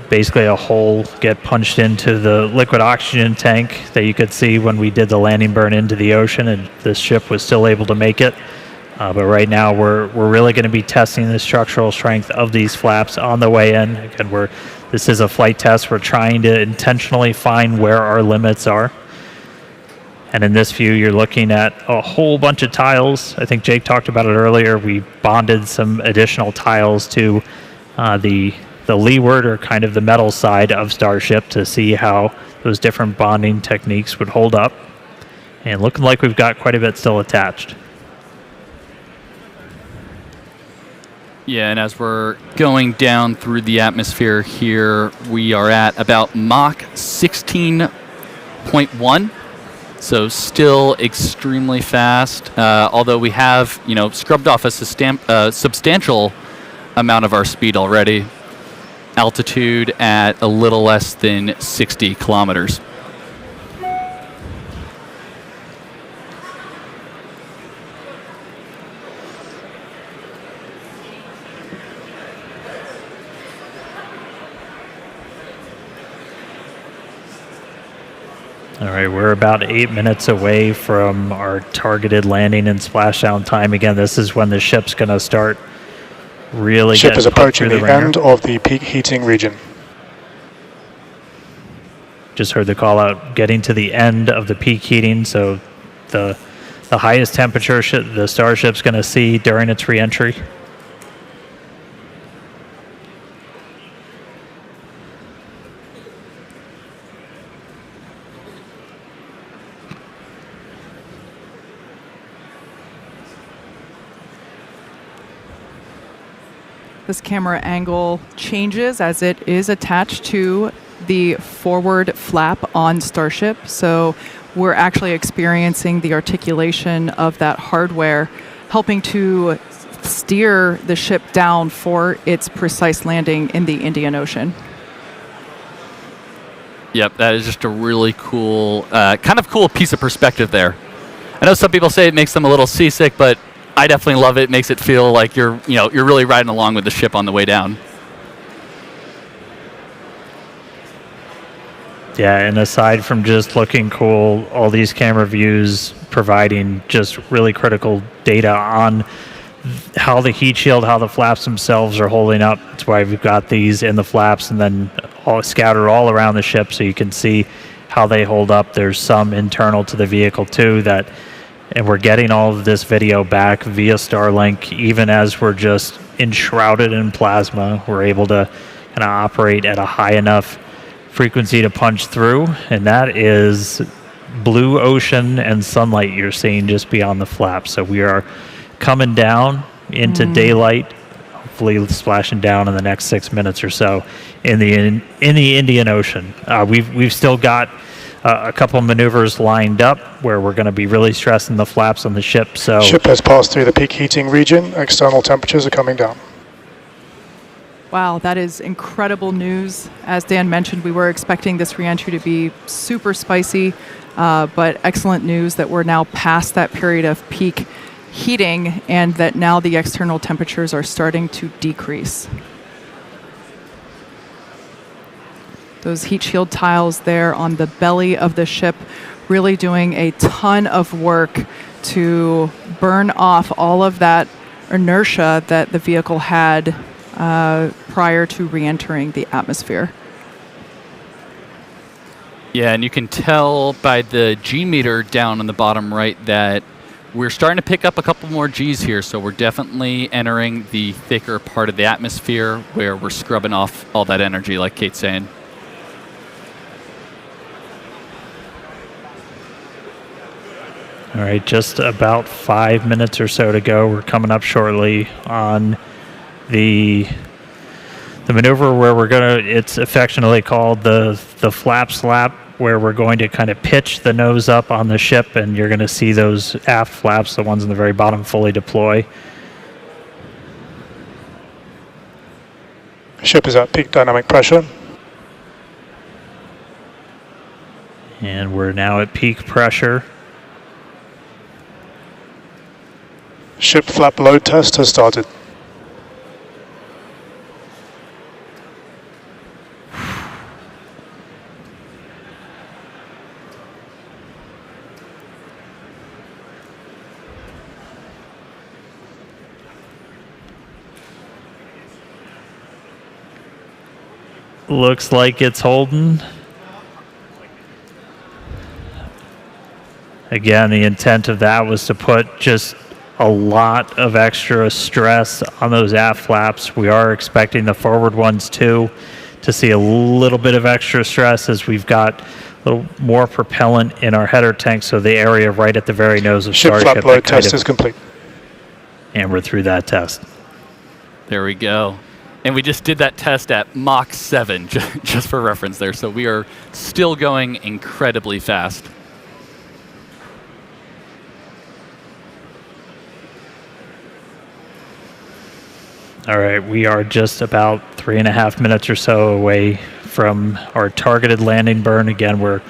basically a hole get punched into the liquid oxygen tank that you could see when we did the landing burn into the ocean, and this ship was still able to make it. But right now, we're really going to be testing the structural strength of these flaps on the way in. Again, this is a flight test. We're trying to intentionally find where our limits are. And in this view, you're looking at a whole bunch of tiles. I think Jake talked about it earlier. We bonded some additional tiles to the leeward, or kind of the metal side of Starship, to see how those different bonding techniques would hold up. And looking like we've got quite a bit still attached. Yeah, and as we're going down through the atmosphere here, we are at about Mach 16.1. So still extremely fast, although we have, scrubbed off a substantial amount of our speed already. Altitude at a little less than 60 kilometers. All right, we're about 8 minutes away from our targeted landing and splashdown time. Again, this is when the ship's going to start really ship getting is approaching the ringer. end of the peak heating region. Just heard the call out, getting to the end of the peak heating, so the highest temperature the Starship's going to see during its reentry. This camera angle changes as it is attached to the forward flap on Starship. So we're actually experiencing the articulation of that hardware, helping to steer the ship down for its precise landing in the Indian Ocean. Yep, that is just a really cool, kind of cool piece of perspective there. I know some people say it makes them a little seasick, but I definitely love it. It makes it feel like you're really riding along with the ship on the way down. Yeah, and aside from just looking cool, all these camera views providing just really critical data on how the heat shield, how the flaps themselves are holding up. That's why we've got these in the flaps and then all scattered all around the ship so you can see how they hold up. There's some internal to the vehicle too and we're getting all of this video back via Starlink. Even as we're just enshrouded in plasma, we're able to kind of operate at a high enough frequency to punch through, and that is blue ocean and sunlight you're seeing just beyond the flap. So we are coming down into daylight, hopefully splashing down in the next 6 minutes or so in the Indian Ocean. We've still got a couple of maneuvers lined up where we're going to be really stressing the flaps on the ship. So Ship has passed through the peak heating region. External temperatures are coming down. Wow, that is incredible news. As Dan mentioned, we were expecting this reentry to be super spicy, but excellent news that we're now past that period of peak heating and that now the external temperatures are starting to decrease. Those heat shield tiles there on the belly of the ship really doing a ton of work to burn off all of that inertia that the vehicle had prior to re-entering the atmosphere. Yeah, and you can tell by the G meter down on the bottom right that we're starting to pick up a couple more Gs here, so we're definitely entering the thicker part of the atmosphere where we're scrubbing off all that energy, like Kate's saying. all right, just about 5 minutes or so to go. We're coming up shortly on the maneuver where we're gonna, it's affectionately called the flap slap, where we're going to kind of pitch the nose up on the ship, and you're going to see those aft flaps, the ones in the very bottom, fully deploy. Ship is at peak dynamic pressure. And we're now at peak pressure. Ship flap load test has started. Looks like it's holding. Again, the intent of that was to put just a lot of extra stress on those aft flaps. We are expecting the forward ones too to see a little bit of extra stress as we've got a little more propellant in our header tank, so the area right at the very nose of Starship. Ship flap load test is complete. And we're through that test. There we go. And we just did that test at Mach 7, just for reference there. So we are still going incredibly fast. All right, we are just about 3.5 minutes or so away from our targeted landing burn. Again, we're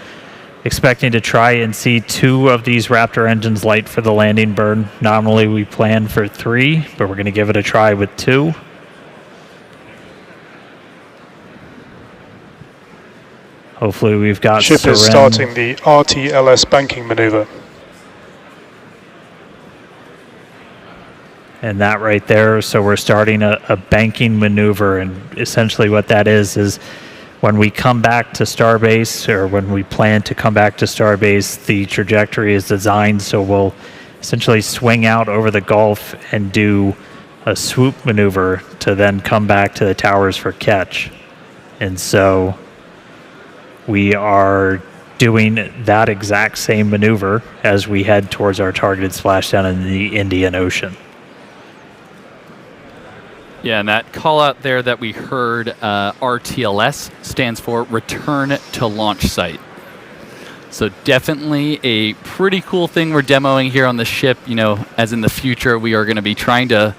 expecting to try and see 2 of these Raptor engines light for the landing burn. Normally we plan for 3, but we're going to give it a try with 2. Hopefully we've got Ship is starting the RTLS banking maneuver. And that right there, so we're starting a banking maneuver, and essentially what that is when we come back to Starbase, or when we plan to come back to Starbase, the trajectory is designed so we'll essentially swing out over the Gulf and do a swoop maneuver to then come back to the towers for catch. And so we are doing that exact same maneuver as we head towards our targeted splashdown in the Indian Ocean. Yeah, and that call out there that we heard, RTLS, stands for Return to Launch Site. So definitely a pretty cool thing we're demoing here on the ship. You know, as in the future, we are going to be trying to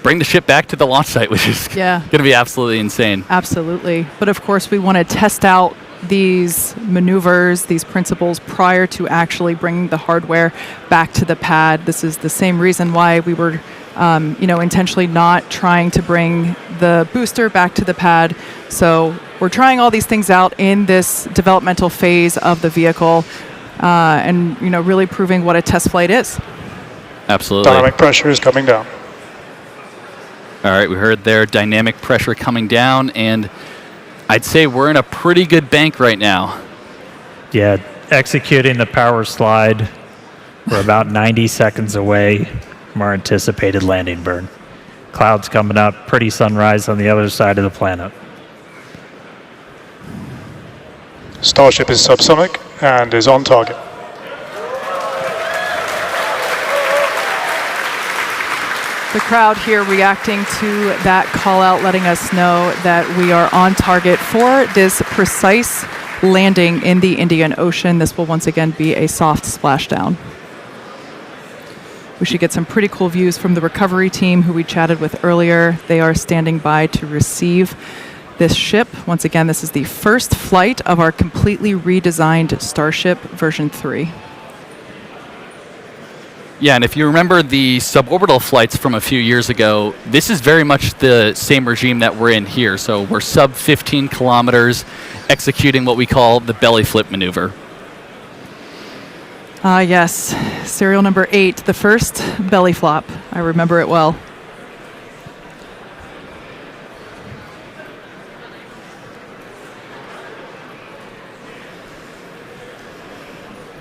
bring the ship back to the launch site, which is going to be absolutely insane. Absolutely. But of course, we want to test out these maneuvers, these principles, prior to actually bringing the hardware back to the pad. This is the same reason why we were intentionally not trying to bring the booster back to the pad. So we're trying all these things out in this developmental phase of the vehicle, and really proving what a test flight is. Absolutely. Dynamic pressure is coming down. All right, we heard there dynamic pressure coming down, and I'd say we're in a pretty good bank right now. Yeah, executing the power slide. We're about 90 seconds away from our anticipated landing burn. Clouds coming up, pretty sunrise on the other side of the planet. Starship is subsonic and is on target. The crowd here reacting to that call out, letting us know that we are on target for this precise landing in the Indian Ocean. This will once again be a soft splashdown. We should get some pretty cool views from the recovery team who we chatted with earlier. They are standing by to receive this ship. Once again, this is the first flight of our completely redesigned Starship version 3. Yeah, and if you remember the suborbital flights from a few years ago, this is very much the same regime that we're in here. So we're sub 15 kilometers, executing what we call the belly flip maneuver. Yes, serial number 8, the first belly flop. I remember it well.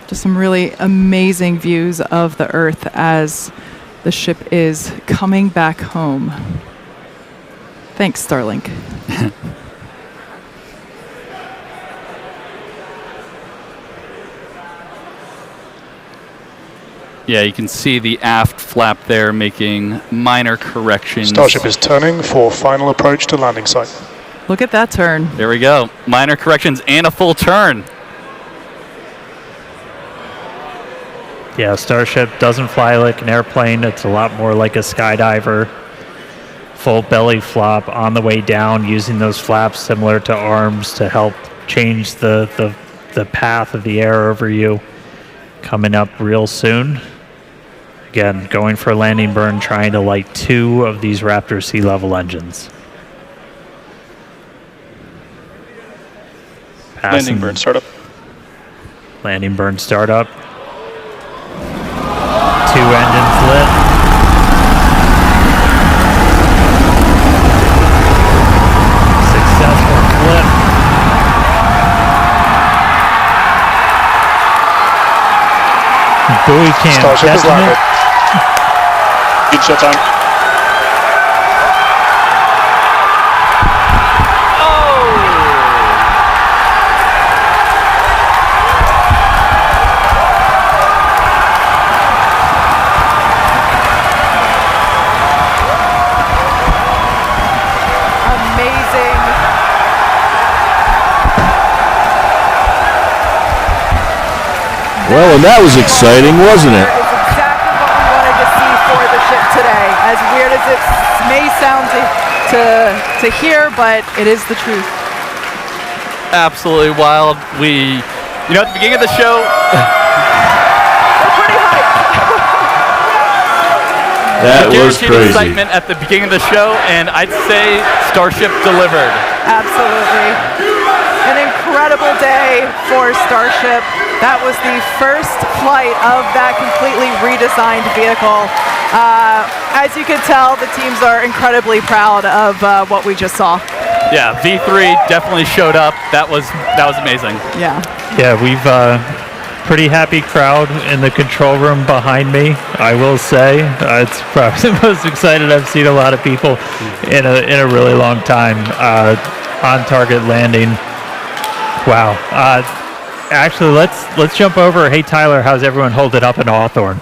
Just some really amazing views of the Earth as the ship is coming back home. Thanks, Starlink. Yeah, you can see the aft flap there making minor corrections. Starship is turning for final approach to landing site. Look at that turn. There we go. Minor corrections and a full turn. Yeah, Starship doesn't fly like an airplane. It's a lot more like a skydiver. Full belly flop on the way down, using those flaps similar to arms to help change the path of the air over you. Coming up real soon. Again, going for a landing burn, trying to light 2 of these Raptor sea level engines. Landing burn startup. Landing burn startup. 2 engines lit. Successful flip. Buoy cam Starship is catching landed. it. Good shut time. Well, and that was exciting, wasn't it? That is exactly what we wanted to see for the ship today. As weird as it may sound to hear, but it is the truth. Absolutely wild. At the beginning of the show, We're pretty hyped. That was guaranteed crazy. excitement at the beginning of the show, and I'd say Starship delivered. Absolutely. An incredible day for Starship. That was the first flight of that completely redesigned vehicle. As you can tell, the teams are incredibly proud of what we just saw. Yeah, V3 definitely showed up. That was amazing. Yeah. Yeah, we've pretty happy crowd in the control room behind me, I will say. It's probably the most excited I've seen a lot of people in a really long time. On target landing. Wow. Actually, let's jump over. Hey, Tyler, how's everyone holding up in Hawthorne?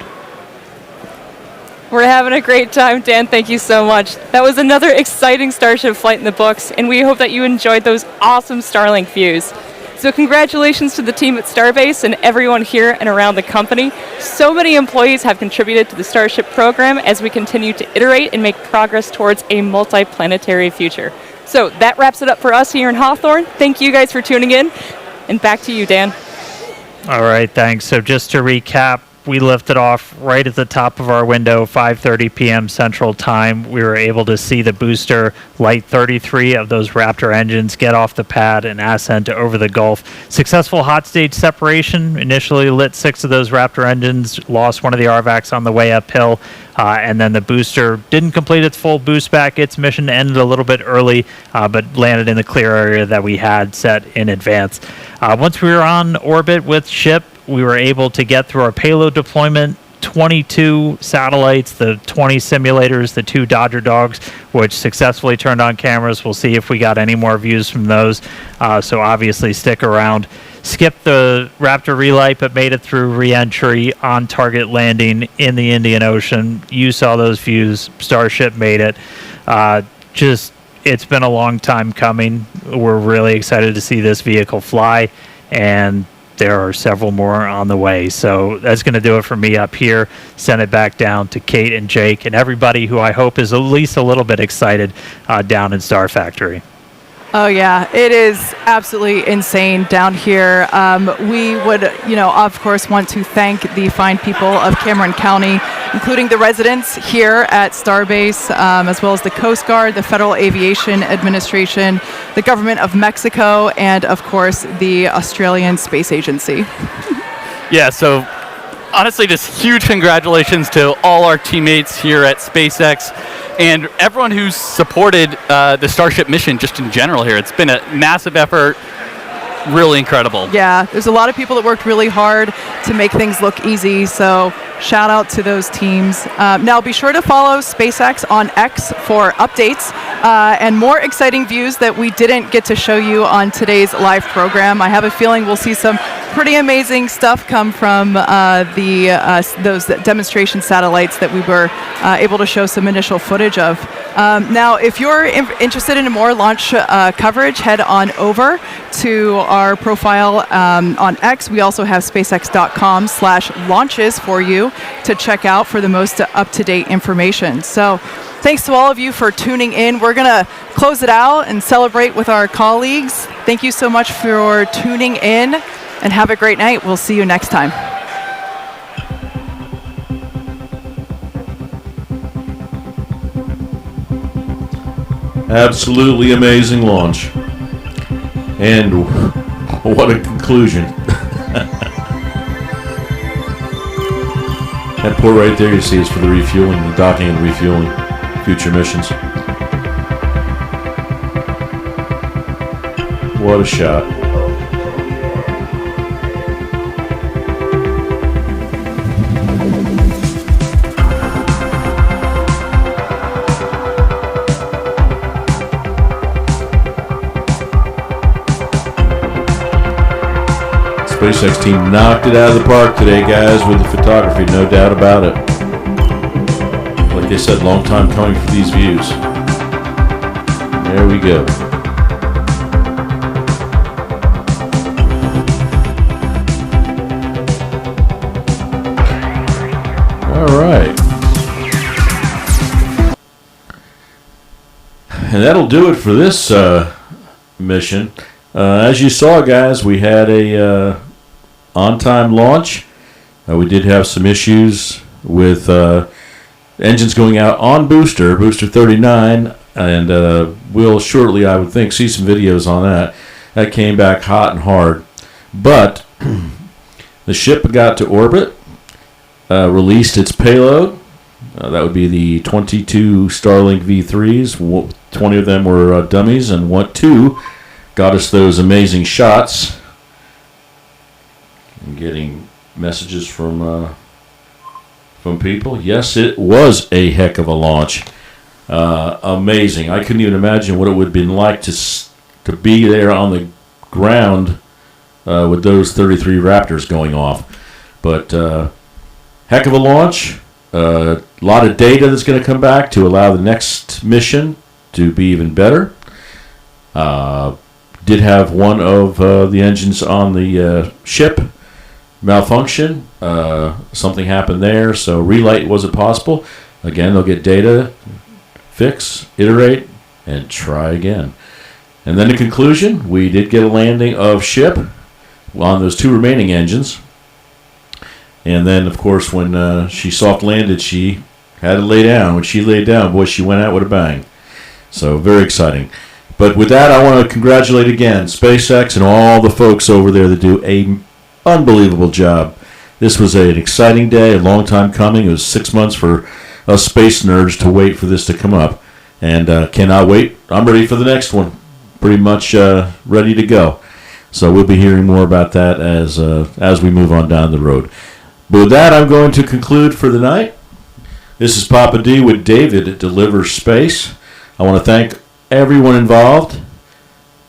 We're having a great time, Dan. Thank you so much. That was another exciting Starship flight in the books, and we hope that you enjoyed those awesome Starlink views. So congratulations to the team at Starbase and everyone here and around the company. So many employees have contributed to the Starship program as we continue to iterate and make progress towards a multi-planetary future. So that wraps it up for us here in Hawthorne. Thank you guys for tuning in. And back to you, Dan. All right, thanks. So just to recap, we lifted off right at the top of our window, 5:30 p.m. Central Time. We were able to see the booster light 33 of those Raptor engines get off the pad and ascent over the Gulf. Successful hot stage separation. Initially lit 6 of those Raptor engines, lost one of the RVACs on the way uphill, and then the booster didn't complete its full boost back. Its mission ended a little bit early, but landed in the clear area that we had set in advance. Once we were on orbit with ship, we were able to get through our payload deployment, 22 satellites, the 20 simulators, the 2 Dodger Dogs, which successfully turned on cameras. We'll see if we got any more views from those. So obviously stick around. Skipped the Raptor relight, but made it through re-entry, on-target landing in the Indian Ocean. You saw those views. Starship made it. It's been a long time coming. We're really excited to see this vehicle fly, and there are several more on the way. So that's going to do it for me up here. Send it back down to Kate and Jake and everybody who I hope is at least a little bit excited down in Star Factory. Oh yeah, it is absolutely insane down here. We would, of course, want to thank the fine people of Cameron County, including the residents here at Starbase, as well as the Coast Guard, the Federal Aviation Administration, the government of Mexico, and of course the Australian Space Agency. Yeah, so honestly, just huge congratulations to all our teammates here at SpaceX and everyone who's supported the Starship mission just in general here. It's been a massive effort, really incredible. Yeah, there's a lot of people that worked really hard to make things look easy, so shout out to those teams. Now be sure to follow SpaceX on X for updates and more exciting views that we didn't get to show you on today's live program. I have a feeling we'll see some pretty amazing stuff come from those demonstration satellites that we were able to show some initial footage of. Now, if you're interested in more launch coverage, head on over to our profile on X. We also have SpaceX.com/launches for you to check out for the most up-to-date information. So thanks to all of you for tuning in. We're going to close it out and celebrate with our colleagues. Thank you so much for tuning in, and have a great night. We'll see you next time. Absolutely amazing launch. And what a conclusion. That port right there you see is for the refueling, the docking and refueling future missions. What a shot. SpaceX team knocked it out of the park today, guys, with the photography, no doubt about it. Like they said, long time coming for these views. There we go. All right. And that'll do it for this mission. As you saw, guys, we had a on-time launch. We did have some issues with engines going out on booster 39, and we'll shortly, I would think, see some videos on that. That came back hot and hard. But the ship got to orbit, released its payload. That would be the 22 Starlink V3s. 20 of them were dummies, and 2 got us those amazing shots. I'm getting messages from people. Yes, it was a heck of a launch. Amazing. I couldn't even imagine what it would have been like to be there on the ground with those 33 Raptors going off. But heck of a launch. A lot of data that's going to come back to allow the next mission to be even better. Did have one of the engines on the ship malfunction. Something happened there, so relight wasn't possible. Again, they'll get data, fix, iterate, and try again. And then in conclusion, we did get a landing of ship on those 2 remaining engines. And then, of course, when she soft landed, she had to lay down. When she laid down, boy, she went out with a bang. So very exciting. But with that, I want to congratulate again SpaceX and all the folks over there that do an unbelievable job. This was an exciting day, a long time coming. It was 6 months for us space nerds to wait for this to come up. And cannot wait. I'm ready for the next one. Pretty much ready to go. So we'll be hearing more about that as we move on down the road. But with that, I'm going to conclude for the night. This is Papa D with David at Deliver Space. I want to thank everyone involved.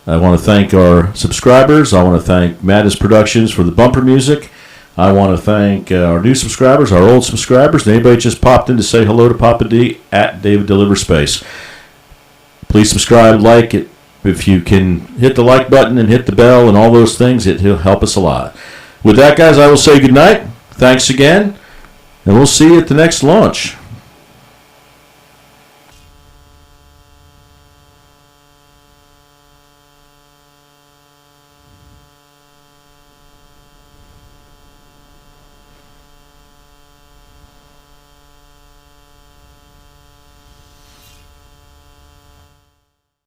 I want to thank our subscribers. I want to thank Mattis Productions for the bumper music. I want to thank our new subscribers, our old subscribers, and anybody just popped in to say hello to Papa D at David Deliver Space. Please subscribe, like it. If you can hit the like button and hit the bell and all those things, it'll help us a lot. With that, guys, I will say good night. Thanks again, and we'll see you at the next launch.